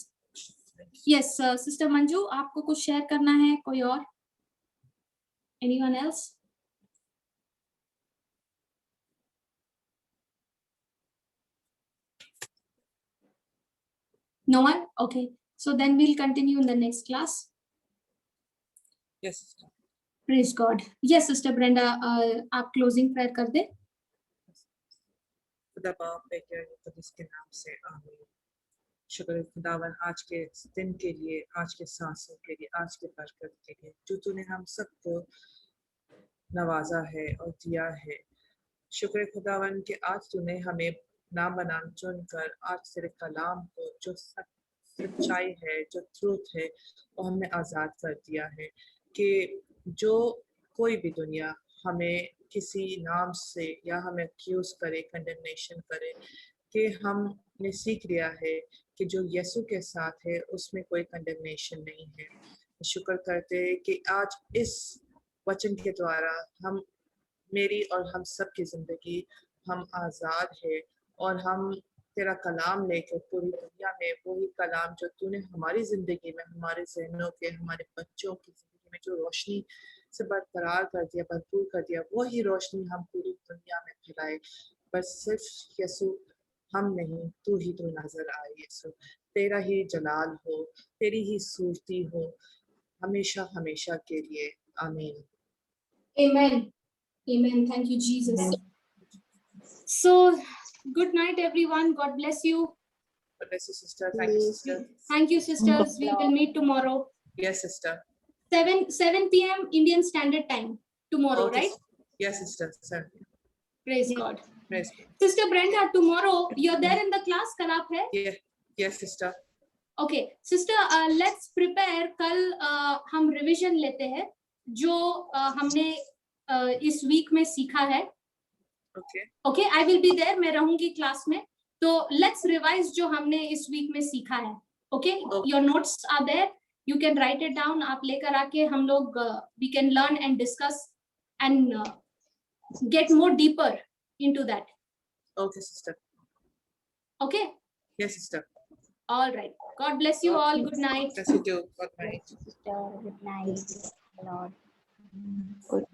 Yes sister Manju, आपको कुछ शेयर करना है? कोई और? Anyone else? No one? Okay. So then we'll continue in the next class. Yes, sister. Praise God. Yes, Sister Brenda, आप closing prayer कर दे। खुदा बाप बेटे और इसके नाम से आमीन। शुक्र खुदावन आज के दिन के लिए, आज के सांसों के लिए, आज के बरकत के लिए जो तूने हम सबको नवाजा है और दिया है। शुक्र खुदावन कि आज तूने हमें नाम बनाम चुनकर आज तेरे कलाम को, जो सच्चाई है, जो ट्रूथ है, वो हमने आज़ाद कर दिया है कि जो कोई भी दुनिया हमें किसी नाम से या हमें एक्यूज करे, कंडेमनेशन करे, कि हमने सीख लिया है कि जो यीशु के साथ है उसमें कोई कंडेमनेशन नहीं है। शुक्र करते हैं कि आज इस वचन के द्वारा हम, मेरी और हम सब की जिंदगी, हम आज़ाद है और हम तेरा कलाम लेकर पूरी दुनिया में वही कलाम जो तूने हमारी जिंदगी में, हमारे जहनों के, हमारे बच्चों की जिंदगी में जो रोशनी से बरकरार कर दिया, भरपूर कर दिया, वही रोशनी हम पूरी दुनिया में फैलाए। बस सिर्फ यीशु हम नहीं, तू ही तो नजर आए यीशु। तेरा ही जलाल हो, तेरी ही सूरती हो हमेशा हमेशा के लिए। आमीन। Amen. Amen. Thank you, Jesus. So, good night, everyone. God bless you. God bless you, sister. Thank you, sister. Thank you, sisters. We will meet tomorrow. Yes, sister. 7 p.m. Indian Standard Time tomorrow, Okay. right? Yes, sister. Sir. Praise God. Praise God. Sister Brenda, tomorrow you're there in the class. कल आप है? Yeah. Yes, sister. Okay, sister. Let's prepare. कल हम revision लेते हैं जो हमने इस week में सीखा है. Okay. Okay, I will be there. मैं रहूंगी क्लास में. तो let's revise जो हमने इस week में सीखा है. Okay, your notes are there. You can write it down. आप लेकर आके हम लोग we can learn and discuss and get more deeper into that. Okay, sister. Okay. Yes, sister. All right. God bless you all. Good night. Bless you too. Good night. Sister, good night, Lord. Good